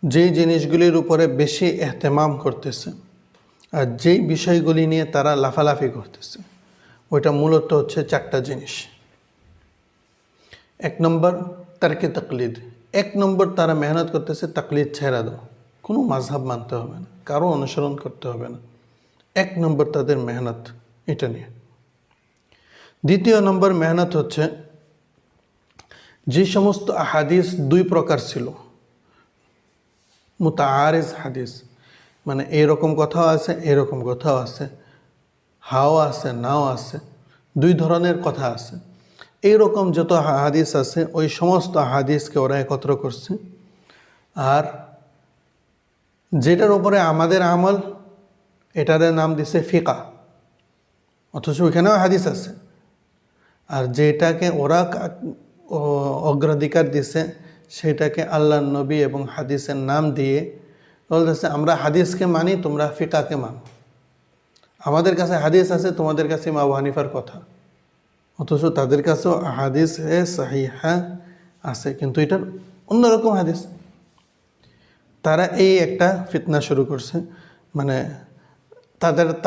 যেই জিনিসগুলির উপরে বেশি এহতেমাম করতেছে আর যেই বিষয়গুলি নিয়ে তারা লাফালাফি করতেছে, ওইটা মূলত হচ্ছে 4টা জিনিস। 1 নম্বর তারকে তাকলিদ। 1 নম্বর তারা মেহনত করতেছে তাকলিদ ছেড়ে দাও, কোনো মাযহাব মানতে হবে না, কারো অনুসরণ করতে হবে না। 1 নম্বর তাদের মেহনত এটা নিয়ে। 2 নম্বর মেহনত হচ্ছে যে সমস্ত হাদিস 2 প্রকার ছিল, মুতাআরিজ হাদিস, মানে এরকম কথাও আছে এরকম কথাও আছে, হাও আছে নাও আছে, 2 ধরনের কথা আছে, এইরকম যত হাদিস আছে ওই সমস্ত হাদিসকে ওরা একত্র করছে। আর যেটার উপরে আমাদের আমল, এটার নাম দিছে ফিকা, অথচ ওইখানেও হাদিস আছে। আর যেটাকে ওরা অগ্রাধিকার দিছে সেটাকে আল্লাহর নবী এবং হাদিসের নাম দিয়ে বলতেছে আমরা হাদিসকে মানি, তোমরা ফিকাকে মানো। আমাদের কাছে হাদিস আছে, তোমাদের কাছে ইমাম আবু হানিফার কথা, অথচ তাদের কাছেও হাদিস সহিহা আছে, কিন্তু এটার অন্যরকম হাদিস। তারা এই একটা ফিতনা শুরু করছে, মানে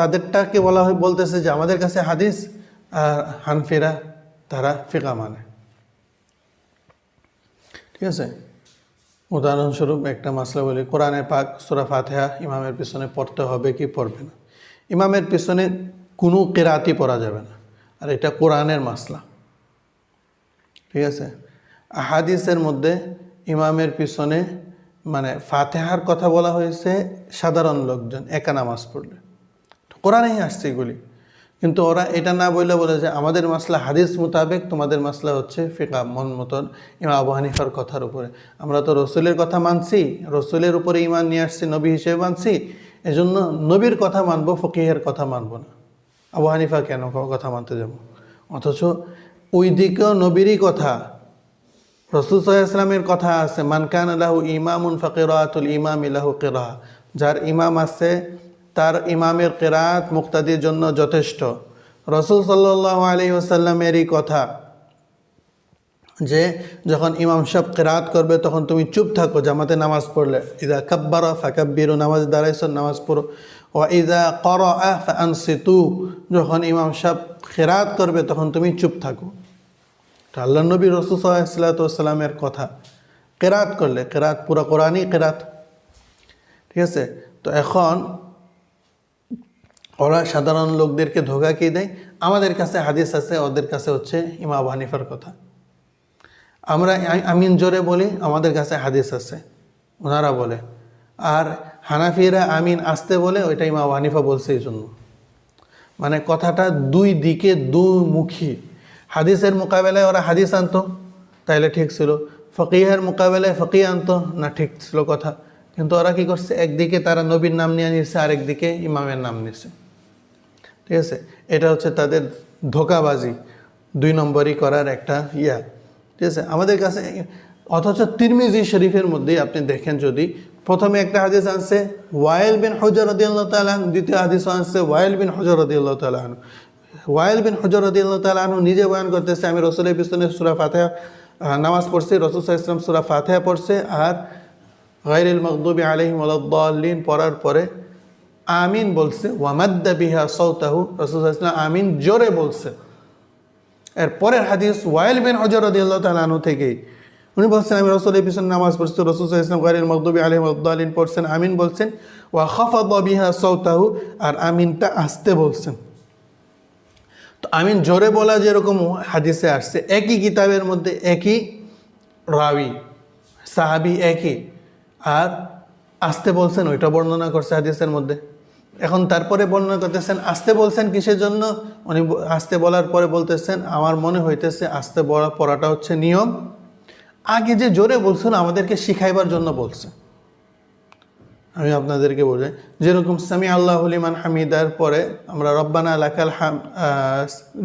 তাদেরটাকে বলা হয়, বলতেছে যে আমাদের কাছে হাদিস, আর হানফিরা তারা ফিকা মানে। ঠিক আছে, উদাহরণস্বরূপ একটা মাসলা বলি, কোরআনে পাক সূরা ফাতিহা ইমামের পিছনে পড়তে হবে কি পড়বে না। ইমামের পিছনে কোনো কিরাতি পড়া যাবে না, আর এটা কোরআনের মাসলা। ঠিক আছে, হাদিসের মধ্যে ইমামের পিছনে মানে ফাতিহার কথা বলা হয়েছে সাধারণ লোকজন একা নামাজ পড়লে, কোরআনেই আসছে এগুলি। কিন্তু ওরা এটা না বলে যে আমাদের মাসলা হাদিস মোতাবেক, তোমাদের মাসলা হচ্ছে ফিকা, মন মতন ইমাম আবু হানিফার কথার উপরে। আমরা তো রসুলের কথা মানছি, রসুলের উপরে ইমান নিয়ে আসছি, নবী হিসেবে মানছি, এজন্য নবীর কথা মানবো, ফকিহের কথা মানবো না। আবু হানিফা কেন কথা মানতে যাব? অথচ ওই দিকেও নবীরই কথা, রাসূল সাল্লাল্লাহু আলাইহি ওয়াসাল্লামের কথা আছে, মান কানা লাহু ইমামুন ফাকিরাতুল ইমামি লাহু কিরাআহ, যার ইমাম আছে তার ইমামের কিরাত মুক্তাদির জন্য যথেষ্ট। রাসূল সাল্লাল্লাহু আলাইহি ওয়াসাল্লামেরই কথা যে যখন ইমাম সাহেব কিরাত করবে তখন তুমি চুপ থাকো জামাতে নামাজ পড়লে, ইযা কাব্বারা ফাকাব্বিরু, নামাজ দাঁড়াইছো নামাজ পড়ো, ওয়া ইযা ক্বারাআ ফাআনসিতু, যখন ইমাম সাহেব কিরাত করবে তখন তুমি চুপ থাকো। আল্লাহর নবী রাসূল সাল্লাল্লাহু আলাইহি ওয়াসাল্লামের কথা, কিরাত করলে, কিরাত পুরো কোরআনই কিরাত। ঠিক আছে, তো এখন ওরা সাধারণ লোকদেরকে ধোঁকা কি দেয়, আমাদের কাছে হাদিস আছে, ওদের কাছে হচ্ছে ইমাম আবু হানিফার কথা। আমরা আমিন জোরে বলি, আমাদের কাছে হাদিস আছে, ওনারা বলে। আর হানাফিরা আমিন আসতে বলে, ওইটা ইমাম আবু হানিফা বলছে। এই জন্য মানে কথাটা 2 দিকে 2 মুখী। হাদিসের মোকাবেলায় ওরা হাদিস আনতো, তাইলে ঠিক ছিল, ফকিহের মোকাবেলায় ফকিহ আনতো না, ঠিক ছিল কথা। কিন্তু ওরা কী করছে, একদিকে তারা নবীর নাম নিয়ে নিচ্ছে, আরেকদিকে ইমামের নাম নিচ্ছে। ঠিক আছে, এটা হচ্ছে তাদের ধোঁকাবাজি, 2 নম্বরই করার একটা ইয়া। ঠিক আছে, আমাদের কাছে অথচ তিরমিজি শরীফের মধ্যে আপনি দেখেন, যদি প্রথমে একটা হাদিস আনছে ওয়াইল বিন হুজর রাদিয়াল্লাহু তাআলা আনহু, দ্বিতীয় হাদিস আনছে ওয়াইল বিন হুজর রাদিয়াল্লাহু তাআলা আনহু। ওয়াইল বিন হুজর রাদিয়াল্লাহু তাআলা আনহু নিজে বয়ান করতেছে, আমি রাসূলের পিছনে সূরা ফাতিহা নামাজ পড়ছি, রাসূল সাল্লাল্লাহু আলাইহি ওয়াসাল্লাম সূরা ফাতিহা পড়ছে, আর গায়রিল মাগদুবি আলাইহিম ওয়ালাদ-দাল্লিন পড়ার পরে আমিন বলছে, ওয়ামাদ্দা বিহা সাওতাহু, রাসূল সাল্লাল্লাহু আলাইহি ওয়াসাল্লাম আমিন জোরে বলছে। এর পরের হাদিস ওয়াইল বিন হুজর রাদিয়াল্লাহু তাআলা আনহু থেকেই, উনি বলছেন আমি রাসূলের পিছনে নামাজ পড়ছি, রাসূল সাল্লাল্লাহু আলাইহি ওয়াসাল্লাম গায়রিল মাগদুবি আলাইহিম ওয়াদ-দালিন পড়ছেন, আমিন বলছেন, ওয়া খাফাদা বিহা সাওতাহু, আর আমিনটা আস্তে বলছেন। তো আমিন জোরে বলা যেরকম হাদিসে আসছে, একই কিতাবের মধ্যে একই রাবি সাহাবি একই, আর আস্তে বলছেন ওইটা বর্ণনা করছে হাদিসের মধ্যে। এখন তারপরে বর্ণনা করতেছেন আস্তে বলছেন কিসের জন্য, উনি আস্তে বলার পরে বলতেছেন আমার মনে হইতেছে আস্তে পড়াটা হচ্ছে নিয়ম, আগে যে জোরে বলছেন আমাদেরকে শিখাইবার জন্য বলছে। আমি আপনাদেরকে বলি যেরকম সামি আল্লাহু লিমান হামিদার পরে আমরা রব্বানা লাকাল হামদ,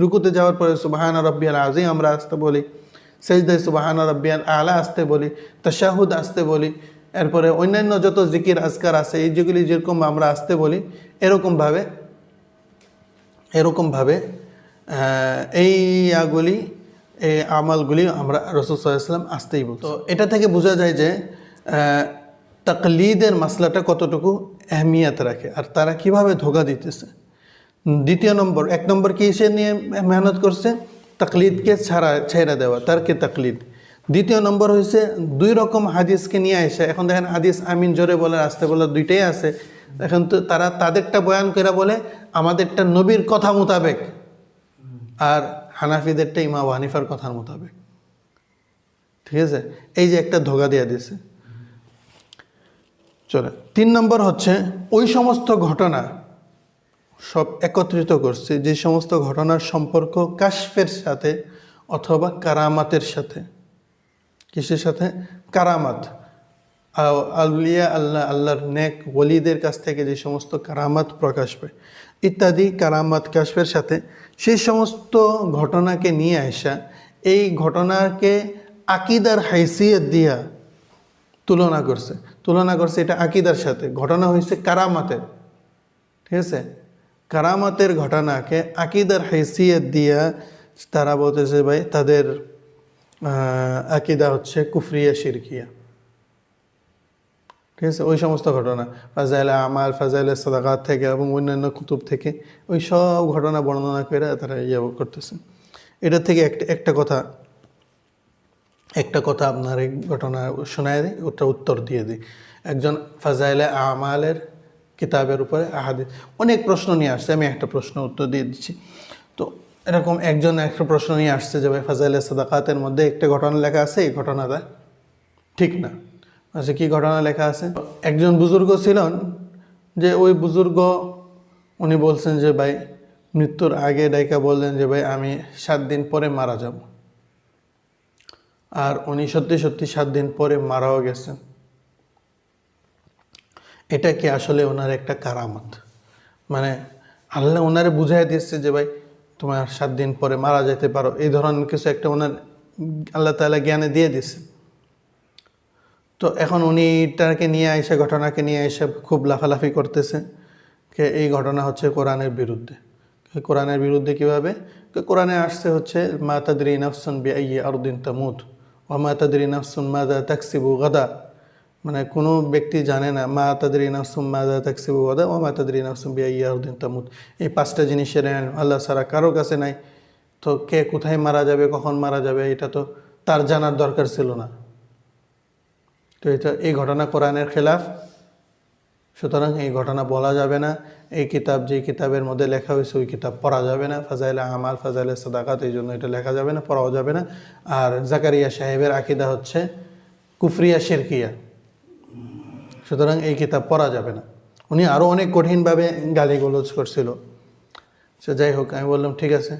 রুকুতে যাওয়ার পরে সুবহানা রাব্বিয়াল আযীম আমরা আস্তে বলি, সেজদায় সুবহানা রাব্বিয়াল আলা আস্তে বলি, তাশাহুদ আস্তে বলি, এরপরে অন্যান্য যত জিকির আজকার আছে এই যেগুলি যেরকম আমরা আস্তে বলি, এরকমভাবে এই এই আমালগুলি আমরা রাসূল সাল্লাল্লাহু আলাইহি ওয়াসাল্লাম আস্তেই বলতো। তো এটা থেকে বোঝা যায় যে তাকলিদের মাসলাটা কতটুকু আহমিয়াত রাখে আর তারা কিভাবে ধোঁকা দিতেছে। দ্বিতীয় নম্বর, এক নম্বর কি সে নিয়ে মেহনত করছে, তাকলিদকে ছেড়ে দেওয়া, তারকে তাকলিদ। দ্বিতীয় নম্বর হয়েছে দুই রকম হাদিসকে নিয়ে আসে। এখন দেখেন হাদিস আমিন জোরে বলার আস্তে বলার দুইটাই আছে, এখন তো তারা তাদেরটা বয়ান করে বলে আমাদেরটা নবীর কথা মোতাবেক, আর হানাফিদেরটা ইমাম আবু হানিফার কথার মোতাবেক। ঠিক আছে, এই যে একটা ধোঁকা দিয়ে দিয়েছে। চলে 3 নম্বর হচ্ছে ওই সমস্ত ঘটনা সব একত্রিত করছে যে সমস্ত ঘটনার সম্পর্ক কাশফের সাথে অথবা কারামাতের সাথে। কিসের সাথে? কারামাত। আউলিয়া আল্লাহর নেক ওলিদের কাছ থেকে যে সমস্ত কারামাত প্রকাশ পায় ইত্যাদি কারামাত কাশফের সাথে সেই সমস্ত ঘটনাকে নিয়ে আসা, এই ঘটনাকে আকিদার হাইসিয়ত দিয়া তুলনা করছে এটা আকিদার সাথে। ঘটনা হয়েছে কারামাতের, ঠিক আছে, কারামাতের ঘটনাকে আকিদার হাইসিয়ত দিয়া তারা বলতেছে ভাই তাদের আকিদা হচ্ছে কুফরিয়া শিরকিয়া। ঠিক আছে, ওই সমস্ত ঘটনা ফাজাইলে আমাল ফাজাইলে সাদাকাত থেকে এবং অন্যান্য কুতুব থেকে ওই সব ঘটনা বর্ণনা করে তারা করতেছে। এটা থেকে একটা কথা আপনার এই ঘটনা শোনায় দিই, ওটা উত্তর দিয়ে দিই। একজন ফাজাইলে আমালের কিতাবের উপরে আহাদিস অনেক প্রশ্ন নিয়ে আসছে, আমি একটা প্রশ্ন উত্তর দিয়ে দিচ্ছি। তো এরকম একজন একটা প্রশ্ন নিয়ে আসছে যে ভাই ফাজাইলে সাদাকাতের মধ্যে একটা ঘটনা লেখা আছে, এই ঘটনাটা ঠিক না। আচ্ছা, কী ঘটনা লেখা আছে? একজন বুজুর্গ ছিলেন, যে ওই বুজুর্গ উনি বলছেন যে ভাই মৃত্যুর আগে ডাইকা বললেন যে ভাই আমি 7 দিন পরে মারা যাব, আর উনি সত্যি 7 দিন পরে মারাও গেছেন। এটা কি আসলে ওনার একটা কারামত? মানে আল্লাহ ওনারে বুঝাই দিচ্ছে যে ভাই তোমার 7 দিন পরে মারা যেতে পারো, এই ধরনের কিছু একটা ওনার আল্লাহ তাআলা জ্ঞানে দিয়ে দিচ্ছে। তো এখন উনি এটাকে নিয়ে এসে ঘটনাকে নিয়ে এসে খুব লাফালাফি করতেছে যে এই ঘটনা হচ্ছে কোরআনের বিরুদ্ধে। কোরআনের বিরুদ্ধে কীভাবে? কোরআনে আসছে হচ্ছে মা তাদরি নাফসুন বিআইয়ি আরদিন তামুত ওয়া মা তাদরি নাফসুন মাযা তাকসিবু গাদা। মানে কোনো ব্যক্তি জানে না মা তাদরি নাফসুন মাযা তাকসিবু গাদা ওয়া মা তাদরি নাফসুন বিআইয়ি আরদিন তামুত। এই 5টা জিনিসের আল্লাহ ছাড়া কারো কাছে নাই। তো কে কোথায় মারা যাবে, কখন মারা যাবে, এটা তো তার জানার দরকার ছিল না। তো এই ঘটনা কোরআনের খেলাফ, সুতরাং এই ঘটনা বলা যাবে না। এই কিতাব যে কিতাবের মধ্যে লেখা হয়েছে ওই কিতাব পড়া যাবে না। ফাজাইলে আমাল ফাজাইলে সাদাকাত, এই জন্য এটা লেখা যাবে না, পড়াও যাবে না। আর জাকারিয়া সাহেবের আকিদা হচ্ছে কুফরিয়া শিরকিয়া, সুতরাং এই কিতাব পড়া যাবে না। উনি আরও অনেক কঠিনভাবে গালিগালাজ করছিল। সে যাই হোক, আমি বললাম ঠিক আছে,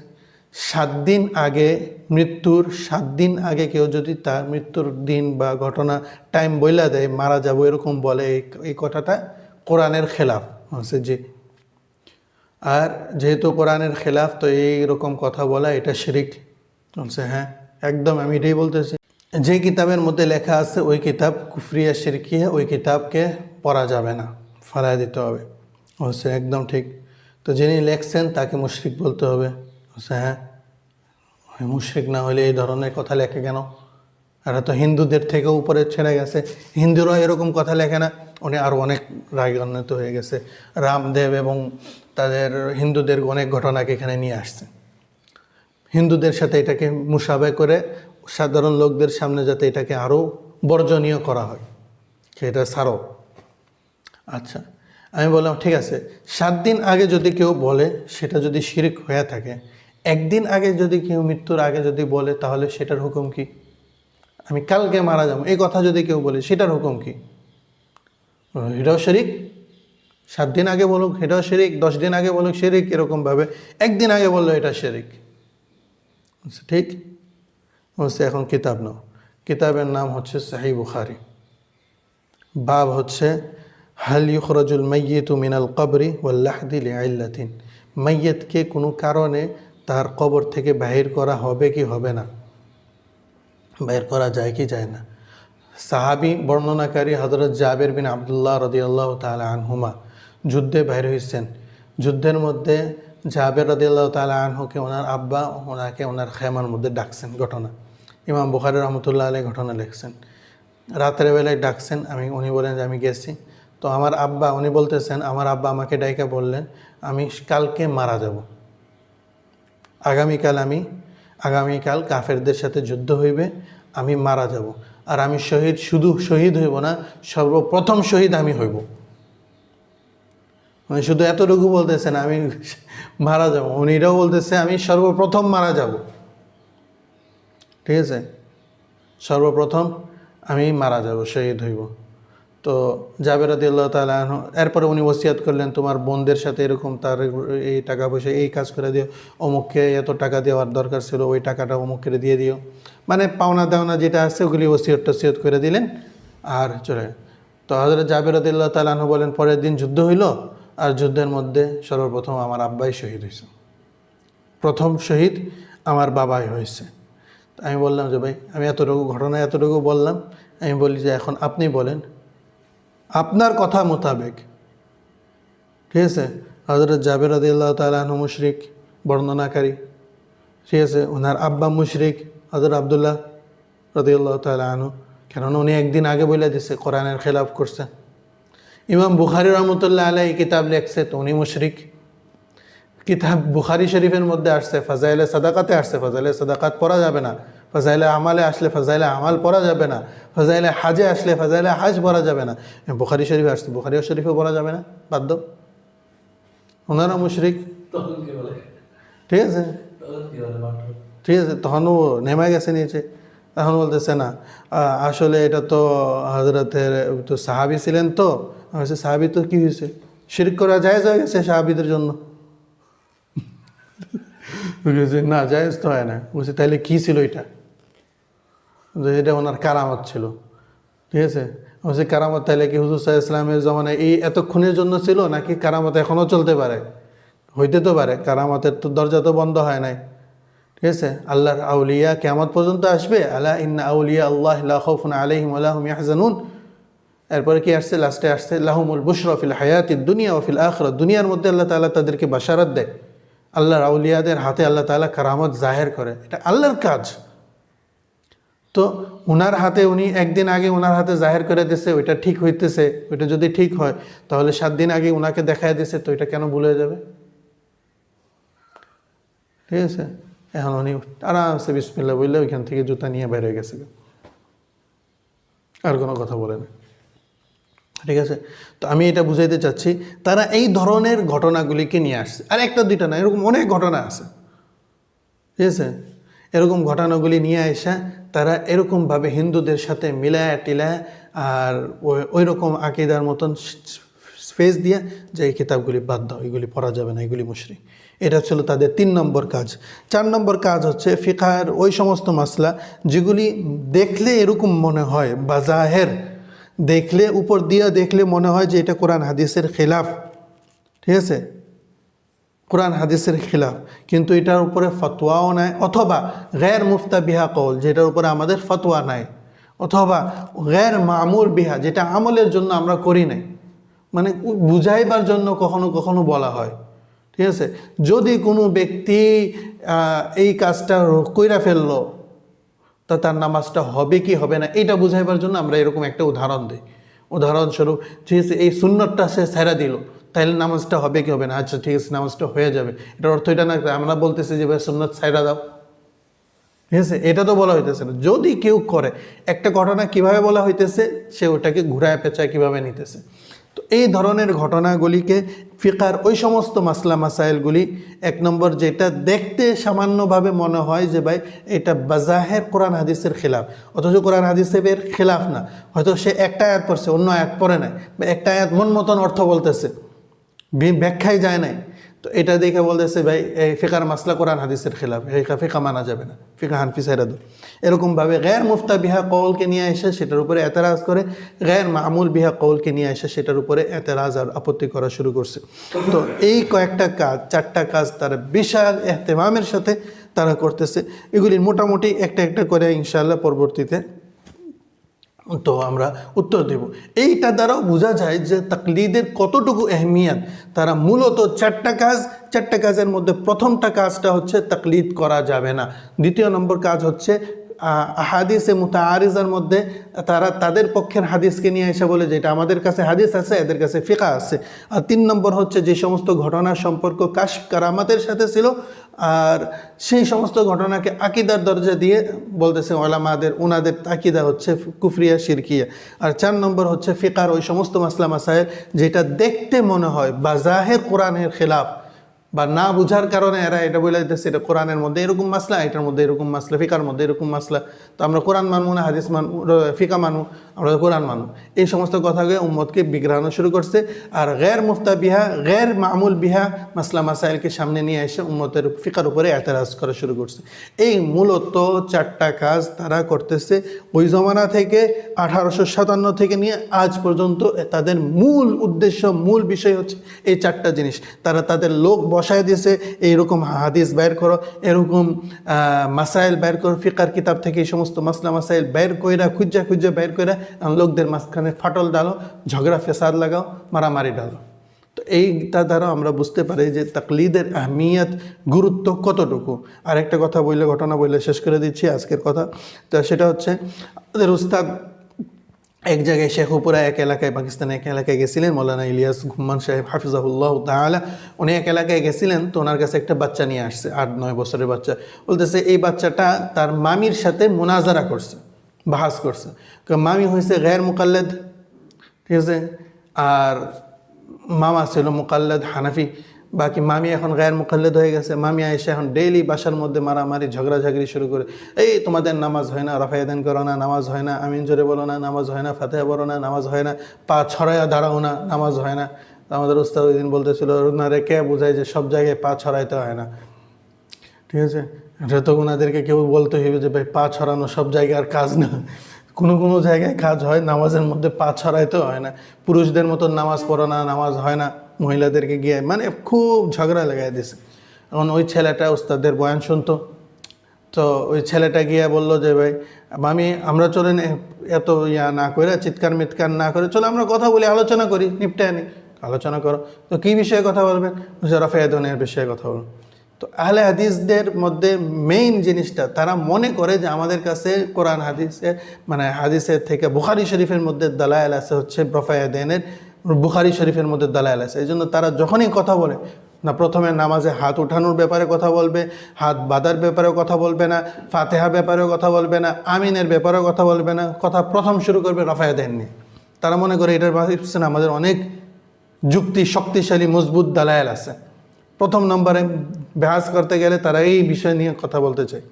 7 দিন আগে মৃত্যুর 7 দিন আগে কেউ যদি তার মৃত্যুর দিন বা ঘটনা টাইম বইলা দেয় মারা যাবো এরকম বলে, এই কথাটা কোরআনের খেলাফ হচ্ছে যে। আর যেহেতু কোরআনের খেলাফ, তো এইরকম কথা বলা এটা শিরিক বলছে। হ্যাঁ একদম, আমি এটাই বলতেছি। যে কিতাবের মধ্যে লেখা আছে ওই কিতাব কুফরিয়া শিরকিয়া, ওই কিতাবকে পড়া যাবে না, ফালাই দিতে হবে হচ্ছে একদম ঠিক। তো যিনি লেখছেন তাকে মুশরিক বলতে হবে হচ্ছে। হ্যাঁ, মুশরিক না হলে এই ধরনের কথা লেখে কেন? এরা তো হিন্দুদের থেকেও উপরে ছেড়ে গেছে, হিন্দুরাও এরকম কথা লেখে না। উনি আরও অনেক রাগান্বিত হয়ে গেছে। রামদেব এবং তাদের হিন্দুদের অনেক ঘটনাকে এখানে নিয়ে আসছে, হিন্দুদের সাথে এটাকে মুশাবে করে সাধারণ লোকদের সামনে যাতে এটাকে আরও বর্জনীয় করা হয়, সেটা ছাড়ো। আচ্ছা, আমি বললাম ঠিক আছে, 7 দিন আগে যদি কেউ বলে সেটা যদি শিরক হয়ে থাকে, একদিন আগে যদি কেউ মৃত্যুর আগে যদি বলে তাহলে সেটার হুকুম কি? আমি কালকে মারা যাবো এই কথা যদি কেউ বলে সেটার হুকুম কি? এটাও শিরিক। 7 দিন আগে বলুক এটাও শিরিক, 10 দিন আগে বলুক শিরিক, এরকমভাবে একদিন আগে বললো এটা শিরিক। ঠিক অবশ্যই। এখন কিতাব নাও, কিতাবের নাম হচ্ছে সহিহ বুখারী, বাব হচ্ছে হাল ইউখরাজুল মাইয়িতু মিনাল কবরি ওয়াল লাহদি লিইল্লাতিন, মাইয়িতকে কোনো কারণে তার কবর থেকে বাহির করা হবে কি হবে না, বাহির করা যায় কি যায় না। সাহাবী বর্ণনাকারী হযরত জাবের বিন আব্দুল্লাহ রাদিয়াল্লাহু তাআলা আনহুমা যুদ্ধে বাইর হয়েছেন। যুদ্ধের মধ্যে জাবের রাদিয়াল্লাহু তাআলা আনহুকে ওনার আব্বা ওনাকে ওনার খেমার মধ্যে ডাকছেন, ঘটনা ইমাম বুখারী রহমতুল্লাহ আলাইহি ঘটনা লিখছেন। রাতের বেলায় ডাকছেন, উনি বলেন যে আমি গেছি। তো আমার আব্বা, উনি বলতেছেন আমার আব্বা আমাকে ডাইকা বললেন আমি কালকে মারা যাব, আগামীকাল কাফেরদের সাথে যুদ্ধ হইবে, আমি মারা যাব, আর আমি শহীদ, শুধু শহীদ হইব না, সর্বপ্রথম শহীদ আমি হইব। উনি শুধু এতটুকু বলতেছেন আমি মারা যাব, উনি এটাও বলতেছে আমি সর্বপ্রথম মারা যাব। ঠিক আছে, সর্বপ্রথম আমি মারা যাব, শহীদ হইব। তো জাবের রাদিয়াল্লাহু তাআলা আনহু এরপরে উনি ওসিয়াত করলেন তোমার বোনদের সাথে এরকম তার এই টাকা পয়সা এই কাজ করে দিও, অমুককে এত টাকা দেওয়ার দরকার ছিল ওই টাকাটা অমুককে দিয়ে দিও, মানে পাওনা দাওনা যেটা আছে ওগুলি ওসিয়ত করে দিলেন আর চলে। তো হযরত জাবের রাদিয়াল্লাহু তাআলা আনহু বলেন পরের দিন যুদ্ধ হইল, আর যুদ্ধের মধ্যে সর্বপ্রথম আমার আব্বাই শহীদ হয়েছে, প্রথম শহীদ আমার বাবাই হয়েছে। আমি বললাম যে ভাই আমি এতটুকু বললাম, আমি বলি যে এখন আপনি বলেন আপনার কথা মোতাবেক। ঠিক আছে, হযরত জাবের রাদিয়াল্লাহু তাআলা আনহু মুশরিক বর্ণনাকারী, ঠিক আছে, ওনার আব্বা মুশরিক হযরত আব্দুল্লাহ রাদিয়াল্লাহু তাআলা আনহু, কেননা উনি একদিন আগে বলে দিছে কোরআনের খেলাফ করছে। ইমাম বুখারী রহমতুল্লাহ আলাইহি কিতাব লেখছে তো উনি মুশরিক। কিতাব বুখারী শরীফের মধ্যে আসছে ফাজাইলে সাদাকাতে আসছে, ফাজাইলে সাদাকাত পড়া যাবে না, ফাজাইলে আমালে আসলে ফাজাইলে আমাল পড়া যাবে না, ফাজাইলে হাজে আসলে ফাজাইলে হাজ পড়া যাবে না। বুখারী শরীফে আসছে, বুখারী শরীফে পড়া যাবে না, বাধ্য। ওনারা মুশরিক। ঠিক আছে, ঠিক আছে, তখন ও নেমে গেছে নিচে, এখন বলতেছে না আসলে এটা তো হযরতের তো সাহাবী ছিলেন, তো সাহাবী তো কি হয়েছে, শিরক করা জায়েজ হয়ে গেছে সাহাবীদের জন্য। না জায়েজ তো হয় না। বলছে তাহলে কী ছিল এটা? এটা ওনার কারামত ছিল। ঠিক আছে, বলছে কারামত তাহলে কি হুজুর সাল্লাল্লাহু আলাইহি ওয়াসাল্লামের জমানায় এই এতক্ষণের জন্য ছিল, নাকি কারামত এখনও চলতে পারে? হইতে তো পারে, কারামতের তো দরজা তো বন্ধ হয় নাই। ঠিক আছে, আল্লাহর আউলিয়া কিয়ামত পর্যন্ত আসবে, আলা ইন্না আউলিয়া আল্লাহ লা খাউফুন আলাইহিম ওয়া লা হুম ইয়াহজানুন। এরপরে কি আসছে, লাস্টে আসছে লাহুমুল বুশরা ফিল হায়াতিদ দুনিয়া ওয়া ফিল আখিরাহ, দুনিয়ার মধ্যে আল্লাহ তাআলা তাদেরকে বাশারাত দেয়। আল্লাহর আউলিয়াদের হাতে আল্লাহ তাআলা কারামত জাহের করে, এটা আল্লাহর কাজ। তো ওনার হাতে, উনি একদিন আগে ওনার হাতে জাহের করে দিছে, ওইটা ঠিক হইতেছে, ওইটা যদি ঠিক হয় তাহলে 7 দিন আগে ওনাকে দেখায় দিছে, তো এটা কেন ভুলে যাবে? ঠিক আছে, এখন উনি আরামসে বিসমিল্লাহ বললে ওইখান থেকে জুতা নিয়ে বের হয়ে গেছে, আর কোনো কথা বলে না। ঠিক আছে, তো আমি এটা বুঝাইতে চাচ্ছি তারা এই ধরনের ঘটনাগুলিকে নিয়ে আসছে, আর একটা দুইটা না, এরকম অনেক ঘটনা আছে। ঠিক আছে, এরকম ঘটনাগুলি নিয়ে আসা তারা এরকমভাবে হিন্দুদের সাথে মিলায়া টিলায় আর ওই রকম আকিদার মতন স্পেস দিয়ে যে এই কিতাবগুলি বাদ দাও, এগুলি পড়া যাবে না, এগুলি মুশরিক। এটা ছিল তাদের 3 নম্বর কাজ। 4 নম্বর কাজ হচ্ছে ফিকহের ওই সমস্ত মাসলা যেগুলি দেখলে এরকম মনে হয় বা জাহের দেখলে, উপর দিয়ে দেখলে মনে হয় যে এটা কোরআন হাদিসের খিলাফ। ঠিক আছে, কোরআন হাদিসের খিলাফ, কিন্তু এটার উপরে ফতোয়াও নাই, অথবা গैर মুফতা বিহা কওল যেটার উপরে আমাদের ফতোয়া নাই, অথবা গैर মামুর বিহা যেটা আমলের জন্য আমরা করি নাই, মানে বুঝাইবার জন্য কখনো কখনো বলা হয়। ঠিক আছে, যদি কোনো ব্যক্তি এই কাজটা কইরা ফেললো তা তার নামাজটা হবে কি হবে না এটা বুঝাইবার জন্য আমরা এরকম একটা উদাহরণ দিই। উদাহরণস্বরূপ ঠিক আছে, এই সুন্নতটা সে ছেড়ে দিল, তাহলে নামাজটা হবে কি হবে না? আচ্ছা ঠিক আছে, নামাজটা হয়ে যাবে, এটার অর্থ এটা না আমরা বলতেছি যে ভাই সুন্নত ছাইরা দাও। ঠিক আছে, এটা তো বলা হইতেছে না। যদি কেউ করে একটা ঘটনা কিভাবে বলা হইতেছে, সে ওটাকে ঘুরায় পেঁচায় কিভাবে নিতেছে। তো এই ধরনের ঘটনাগুলিকে ফিকার ওই সমস্ত মাসলা মাসাইলগুলি, এক নম্বর যেটা দেখতে সামান্যভাবে মনে হয় যে ভাই এটা বাজাহের কোরআন হাদিসের খেলাফ, অথচ কোরআন হাদিসের খেলাফ না, হয়তো সে একটা আয়াত পড়ছে অন্য আয়াত পড়ে নাই, বা একটা আয়াত মন মতন অর্থ বলতেছে, ব্যাখ্যায় যায় নাই, তো এটা দেখে বলতেছে ভাই এই ফিকার মাসলা কোরআন হাদিসের খেলাফ, এই ফিকা মানা যাবে না, ফিকা হানফি সাইরা দো। এরকমভাবে গ্যার মুফতা বিহা কওলকে নিয়ে এসে সেটার উপরে এতেরাজ করে, গ্যার মামুল বিহা কওলকে নিয়ে এসে সেটার উপরে এতেরাজ আর আপত্তি করা শুরু করছে। তো এই কয়েকটা কাজ, 4টা কাজ তারা বিশাল এহতেমামের সাথে তারা করতেছে। এগুলির মোটামুটি একটা একটা করে ইনশাআল্লাহ পরবর্তীতে তো আমরা উত্তর দেব। এইটা দ্বারাও বোঝা যায় যে তাকলিদের কতটুকু আহমিয়ত। তারা মূলত 4টা কাজ, 4টা কাজের মধ্যে প্রথমটা কাজটা হচ্ছে তাকলিদ করা যাবে না। দ্বিতীয় নম্বর কাজ হচ্ছে হাদিসে মুতাআরিজার মধ্যে তারা তাদের পক্ষের হাদিসকে নিয়ে এসে বলে যে এটা আমাদের কাছে হাদিস আছে, এদের কাছে ফিকা আছে। আর 3 নম্বর হচ্ছে যে সমস্ত ঘটনার সম্পর্ক কাশফ কারামাতের সাথে ছিল, আর সেই সমস্ত ঘটনাকে আকিদার দরজা দিয়ে বলতেছে ওলামাদের, ওনাদের আকিদা হচ্ছে কুফরিয়া শিরকিয়া। আর 4 নম্বর হচ্ছে ফিকার ওই সমস্ত মাসলা মাসাইল যেটা দেখতে মনে হয় বাজাহের কোরআনের খেলাফ, বা না বুঝার কারণে এরা এটা বলে দিতেছে এটা কোরআনের মধ্যে এরকম মাসলা, এটার মধ্যে এরকম মাসলা, ফিকার মধ্যে এরকম মাসলা, তো আমরা কোরআন মানবো না হাদিস মানবো, ফিকা মানবো, আমরা কোরআন মানবো। এই সমস্ত কথাকে উম্মতকে বিগ্রহানো শুরু করছে। আর গ্যার মুফতা বিহা, গ্যার মামুল বিহা মাসলা মাসাইলকে সামনে নিয়ে এসে উম্মতের ফিকার উপরে এতেরাজ করা শুরু করছে। এই মূলত 4টা কাজ তারা করতেছে ওই জমানা থেকে, 1857 থেকে নিয়ে আজ পর্যন্ত। তাদের মূল উদ্দেশ্য, মূল বিষয় হচ্ছে এই 4টা জিনিস। তারা তাদের লোক বসায় দিয়েছে, এইরকম হাদিস বের করো, এরকম মাসাইল বের করো, ফিকার কিতাব থেকে এই সমস্ত মাসলা মাসাইল বের কইরা খুঁজা খুঁজা বের কইরা লোকদের মাঝখানে ফাটল ডালো, ঝগড়া ফেসাদ লাগাও, মারামারি ডালো। তো এইটা দ্বারা আমরা বুঝতে পারি যে তাকলিদের আহমিয়ত, গুরুত্ব কতটুকু। আর একটা কথা বললে, ঘটনা বললে শেষ করে দিচ্ছি আজকের কথা। তো সেটা হচ্ছে আমাদের উস্তাদ এক জায়গায় শেখুপুরা এক এলাকায়, পাকিস্তানে এক এলাকায় গেছিলেন, মৌলানা ইলিয়াস ঘুম্মান সাহেব হাফিজাহুল্লাহ তাআলা। উনি এক এলাকায় গেছিলেন, তো ওনার কাছে একটা বাচ্চা নিয়ে আসছে, 8-9 বছরের বাচ্চা। বলতেছে এই বাচ্চাটা তার মামির সাথে মুনাজারা করছে, বাহাস করছে। মামি হয়েছে গैर মুকাল্লেদ, ঠিক আছে, আর মামা ছিল মুকাল্লেদ হানাফি। বাকি মামি এখন গैर মুকাল্লেদ হয়ে গেছে। মামি আয়েশা এখন ডেইলি বাসার মধ্যে মারামারি ঝগড়াঝাগড়ি শুরু করে, এই তোমাদের নামাজ হয় না, রাফায়েদান করো না, নামাজ হয় না, আমিন জোরে বলো না, নামাজ হয় না, ফাতিহা পড়ো না, নামাজ হয় না, পা ছড়াইয়া দাঁড়াও না, নামাজ হয় না। আমাদের উস্তাদ ওই দিন বলতেছিল, ওনারে কে বোঝায় যে সব জায়গায় পা ছড়াইতে হয় না, ঠিক আছে, এটা তো ওনাদেরকে কেউ বলতে হইবে যে ভাই পা ছড়ানো সব জায়গার কাজ না, কোনো কোনো জায়গায় কাজ হয়, নামাজের মধ্যে পা ছড়াইতেও হয় না। পুরুষদের মতো নামাজ পড়ো না, নামাজ হয় না, মহিলাদেরকে গিয়ে মানে খুব ঝগড়া লাগাই দিয়েছে। এখন ওই ছেলেটা উস্তাদের বয়ান শুনতো, তো ওই ছেলেটা গিয়ে বললো যে ভাই মামি আমরা চলেন এত না করে, চিৎকার মিৎকার না করে, চলো আমরা কথা বলি, আলোচনা করি, নিপটায় নি। আলোচনা করো, তো কী বিষয়ে কথা বলবেন? রাফায়েদানের বিষয়ে কথা বলুন। তো আহলে হাদিসদের মধ্যে মেইন জিনিসটা, তারা মনে করে যে আমাদের কাছে কোরআন হাদিসে মানে হাদিসের থেকে বুখারী শরীফের মধ্যে দালায়েল আছে হচ্ছে রাফায়েদানের, বুখারী শরীফের মধ্যে দালায়েল আছে। এই জন্য তারা যখনই কথা বলে না, প্রথমে নামাজে হাত উঠানোর ব্যাপারে কথা বলবে, হাত বাঁধার ব্যাপারেও কথা বলবে না, ফাতিহা ব্যাপারেও কথা বলবে না, আমিনের ব্যাপারেও কথা বলবে না, কথা প্রথম শুরু করবে রাফায়েদান নিয়ে। তারা মনে করে এটার পিছনে আমাদের অনেক যুক্তি, শক্তিশালী মজবুত দালায়েল আছে। প্রথম নম্বরে বহাস করতে গেলে তারা এই বিষয় নিয়ে কথা বলতে চায়।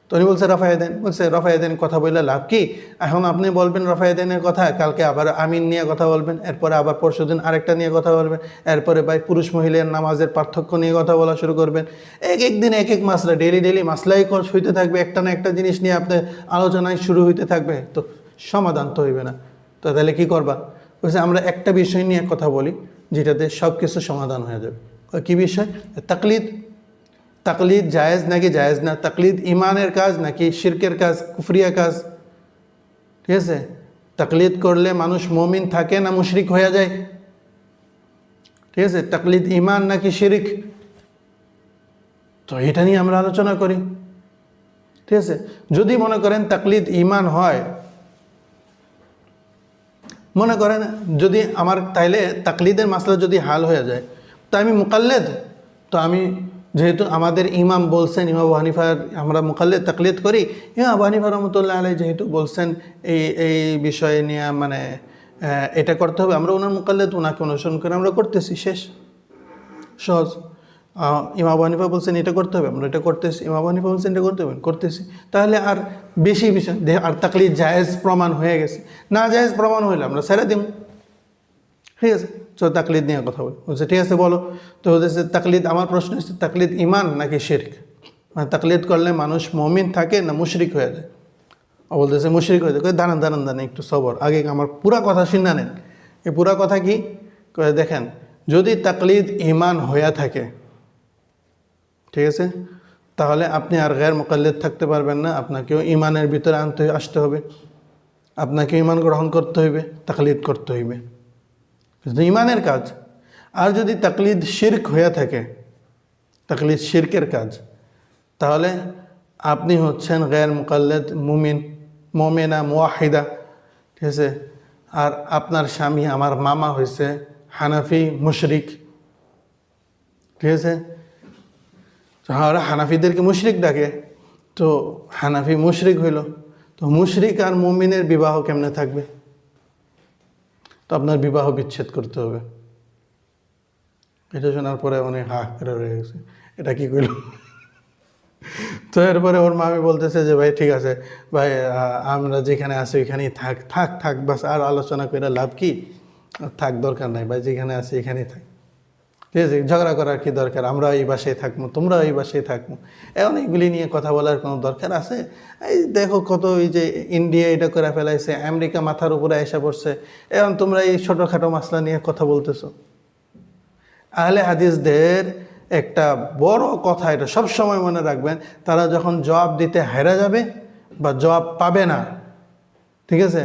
তো উনি বলছে রাফায়েদান, বলছে রাফায়েদান কথা বললে লাভ কি? এখন আপনি বলবেন রাফায়েদানের কথা, কালকে আবার আমিন নিয়ে কথা বলবেন, এরপরে আবার পরশুদিন আরেকটা নিয়ে কথা বলবেন, এরপরে ভাই পুরুষ মহিলার নামাজের পার্থক্য নিয়ে কথা বলা শুরু করবেন। এক এক দিন এক এক মাসলা, ডেলি মাসলাই হইতে থাকবে, একটা না একটা জিনিস নিয়ে আপনার আলোচনায় শুরু হইতে থাকবে, তো সমাধান তো হইবে না। তো তাহলে কী করবা? বলছে আমরা একটা বিষয় নিয়ে কথা বলি যেটাতে সব কিছু সমাধান হয়ে যাবে। কী বিষয়? তাকলিদ। তাকলিদ জায়েজ নাকি জায়েজ না? তাকলিদ ইমানের কাজ নাকি শিরকের কাজ, কুফরিয়া কাজ? ঠিক আছে, তাকলিদ করলে মানুষ মুমিন থাকে না মুশরিক হয়ে যায়? ঠিক আছে, তাকলিদ ইমান নাকি শিরিক? তো এটা নিয়ে আমরা আলোচনা করি। ঠিক আছে, যদি মনে করেন তাকলিদ ইমান হয়, মনে করেন যদি আমার তাইলে তাকলিদের মাসলা যদি হাল হয়ে যায়, তো আমি মুকাল্লেদ, তো আমি যেহেতু আমাদের ইমাম বলছেন, ইমাম আবু হানিফার আমরা মুকাল্লিদ তাকলিদ করি, ইমাম আবু হানিফা রহমতুল্লাহ আলাইহি যেহেতু বলছেন এই বিষয়ে নিয়ে মানে এটা করতে হবে, আমরা ওনার মুকাল্লিদ, ওনাকে অনুসরণ করে আমরা করতেছি, শেষ, সহজ। ইমাম আবু হানিফা বলছেন এটা করতে হবে, আমরা এটা করতেছি, ইমাম আবু হানিফা বলছেন এটা করতে হবে, করতেছি। তাহলে আর বেশি বিষয় আর তাকলিদ জায়েজ প্রমাণ হয়ে গেছে, না জায়েজ প্রমাণ হইলে আমরা ছেড়ে দিব, ঠিক আছে। তো তাকলিদ নিয়ে কথা বলছে, ঠিক আছে বলো। তো বলতেছে তাকলিদ, আমার প্রশ্ন হচ্ছে তাকলিদ ইমান নাকি শিরক? মানে তাকলিদ করলে মানুষ মুমিন থাকে না মুশরিক হয়ে যায়? ও বলতেছে মুশরিক হয়ে যায়। দাঁড়ান একটু সবর, আগে আমার পুরা কথা শুনে নেন। এই পুরা কথা কি দেখেন, যদি তাকলিদ ইমান হয়ে থাকে, ঠিক আছে, তাহলে আপনি আর গैर মুকাল্লিদ থাকতে পারবেন না, আপনাকেও ইমানের ভিতরে আসতে হবে, আপনাকে ইমান গ্রহণ করতে হইবে, তাকলিদ করতে হইবে, ইমানের কাজ। আর যদি তাকলিদ শিরক হয়ে থাকে, তাকলিদ শিরকের কাজ, তাহলে আপনি হচ্ছেন গैर মুকাল্লিদ মুমিনা মুওয়াহিদা, ঠিক আছে। আর আপনার স্বামী, আমার মামা হয়েছে হানাফি মুশরিক, ঠিক আছে। ওরা হানাফিদেরকে মুশরিক ডাকে, তো হানাফি মুশরিক হইল, তো মুশরিক আর মুমিনের বিবাহ কেমনে থাকবে? তো আপনার বিবাহ বিচ্ছেদ করতে হবে। এটা শোনার পরে অনেক হা করে রয়ে গেছে, এটা কি কইল? তো এরপরে ওর মামি বলতেছে যে ভাই ঠিক আছে ভাই, আমরা যেখানে আছি ওইখানেই থাক বাস, আর আলোচনা করে লাভ কি, থাক, দরকার নাই ভাই, যেখানে আছি এখানেই থাক, ঠিক আছে, ঝগড়া করার কি দরকার, আমরা এই বাসায় থাকবো, তোমরা এই বাসায় থাকবো, এখন এইগুলি নিয়ে কথা বলার কোনো দরকার আছে? এই দেখো কত, এই যে ইন্ডিয়া এটা করে ফেলাইছে, আমেরিকা মাথার উপরে এসে পড়ছে, এখন তোমরা এই ছোটোখাটো মাসলা নিয়ে কথা বলতেছো। আহলে হাদিসদের একটা বড় কথা, এটা সব সময় মনে রাখবেন, তারা যখন জবাব দিতে হেরে যাবে বা জবাব পাবে না, ঠিক আছে,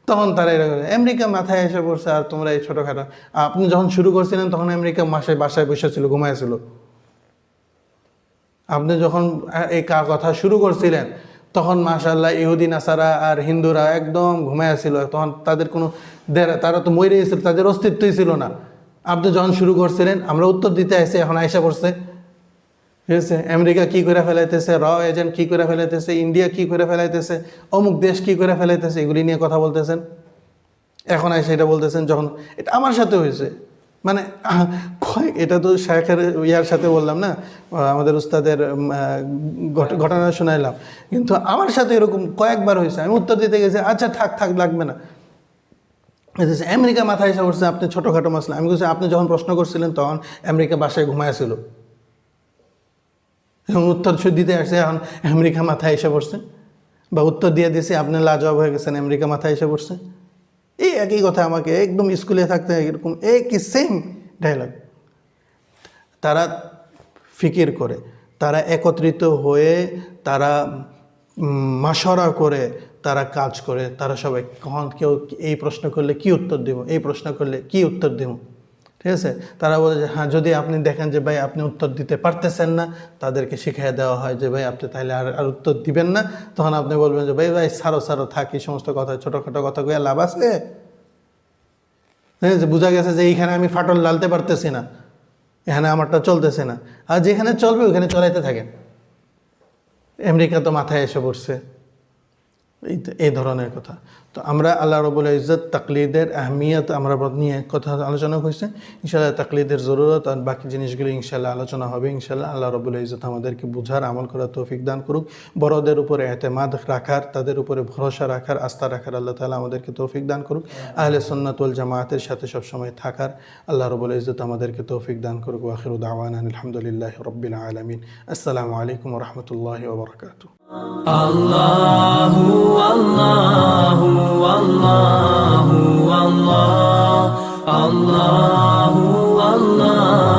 তখন তারা এরকম আমেরিকা মাথায় এসে পড়ছে আর তোমরা এই ছোটোখাটো। আপনি যখন শুরু করছিলেন তখন আমেরিকা বাসায় বসেছিল, ঘুমাইছিল। আপনি যখন এই কথা শুরু করছিলেন তখন মাশাআল্লাহ ইহুদি নাসারা আর হিন্দুরা একদম ঘুমাইছিল, তখন তাদের কোনো তারা তো মরে গেছিল, তাদের অস্তিত্বই ছিল না। আপনি যখন শুরু করছিলেন, আমরা উত্তর দিতে আসছি, এখন আইসা পড়ছে, ঠিক আছে। আমেরিকা কি করে ফেলাইতেছে, এজেন্ট কি করে ফেলাইতেছে, ইন্ডিয়া কি করে ফেলাইতেছে, অমুক দেশ কি করে ফেলাইতেছে, এগুলি নিয়ে কথা বলতেছেন। এখন আইসা এটা বলতেছেন, যখন এটা আমার সাথে হয়েছে, মানে এটা তো শায়েখের ইয়ার সাথে বললাম না, আমাদের উস্তাদের ঘটনা শোনাইলাম, কিন্তু আমার সাথে এরকম কয়েকবার হয়েছে। আমি উত্তর দিতে গেছি, আচ্ছা থাক লাগবে না, আমেরিকা মাথায় এসে পড়ছে, আপনি ছোটোখাটো মাসলা। আমি বলছি আপনি যখন প্রশ্ন করছিলেন তখন আমেরিকা বাসায় ঘুমাইছিল, এবং উত্তর দিতে আসছে, এখন আমেরিকা মাথায় এসে পড়ছে, বা উত্তর দিয়ে দিয়েছে, আপনি লাজবাব হয়ে গেছেন, আমেরিকা মাথায় এসে পড়ছে। এই একই কথা আমাকে একদম স্কুলে থাকতে এরকম একই সেম ডায়লগ। তারা ফিকির করে, তারা একত্রিত হয়ে, তারা মাশওয়ারা করে, তারা কাজ করে, তারা সবাই কখন কেউ এই প্রশ্ন করলে কি উত্তর দেব, এই প্রশ্ন করলে কি উত্তর দেব, ঠিক আছে। তারা বলে যে হ্যাঁ, যদি আপনি দেখেন যে ভাই আপনি উত্তর দিতে পারতেছেন না, তাদেরকে শিখিয়ে দেওয়া হয় যে ভাই আপনি তাহলে আর উত্তর দিবেন না, তখন আপনি বলবেন যে ভাই সারো থাক, এই সমস্ত কথা, ছোটোখাটো কথা কয়ে লাভ আছে। যে বোঝা গেছে যে এইখানে আমি ফাটল লালতে পারতেছি না, এখানে আমারটা চলতেছে না, আর যেখানে চলবে ওইখানে চলাইতে থাকেন। আমেরিকা তো মাথায় এসে পড়ছে, এই ধরনের কথা। তো আমরা আল্লাহ রাব্বুল ইজ্জত তাকলিদের আহমিয়ত আমরা নিয়ে কথা আলোচনা করছি। ইনশাআল্লাহ তাকলিদের জরুরত আর বাকি জিনিসগুলো ইনশাআল্লাহ আলোচনা হবে। ইনশাআল্লাহ আল্লাহ রাব্বুল ইজ্জত আমাদেরকে বুঝার, আমল করার তৌফিক দান করুক। বড়দের উপরে এতেমাদ রাখার, তাদের উপরে ভরসা রাখার, আস্থা রাখার আল্লাহ তাআলা আমাদেরকে তৌফিক দান করুক। আহলে সুন্নাত ওয়াল জামাতের সাথে সবসময় থাকার আল্লাহ রাব্বুল ইজ্জত আমাদেরকে তৌফিক দান করুক। ওয়া আখিরু দাওয়ানা আলহামদুলিল্লাহি রাব্বিল আলামিন। আসসালামু আলাইকুম ওয়া রাহমাতুল্লাহি ওয়া বারাকাতুহু।
Allahu Allahu Allahu Allah Allahu Allah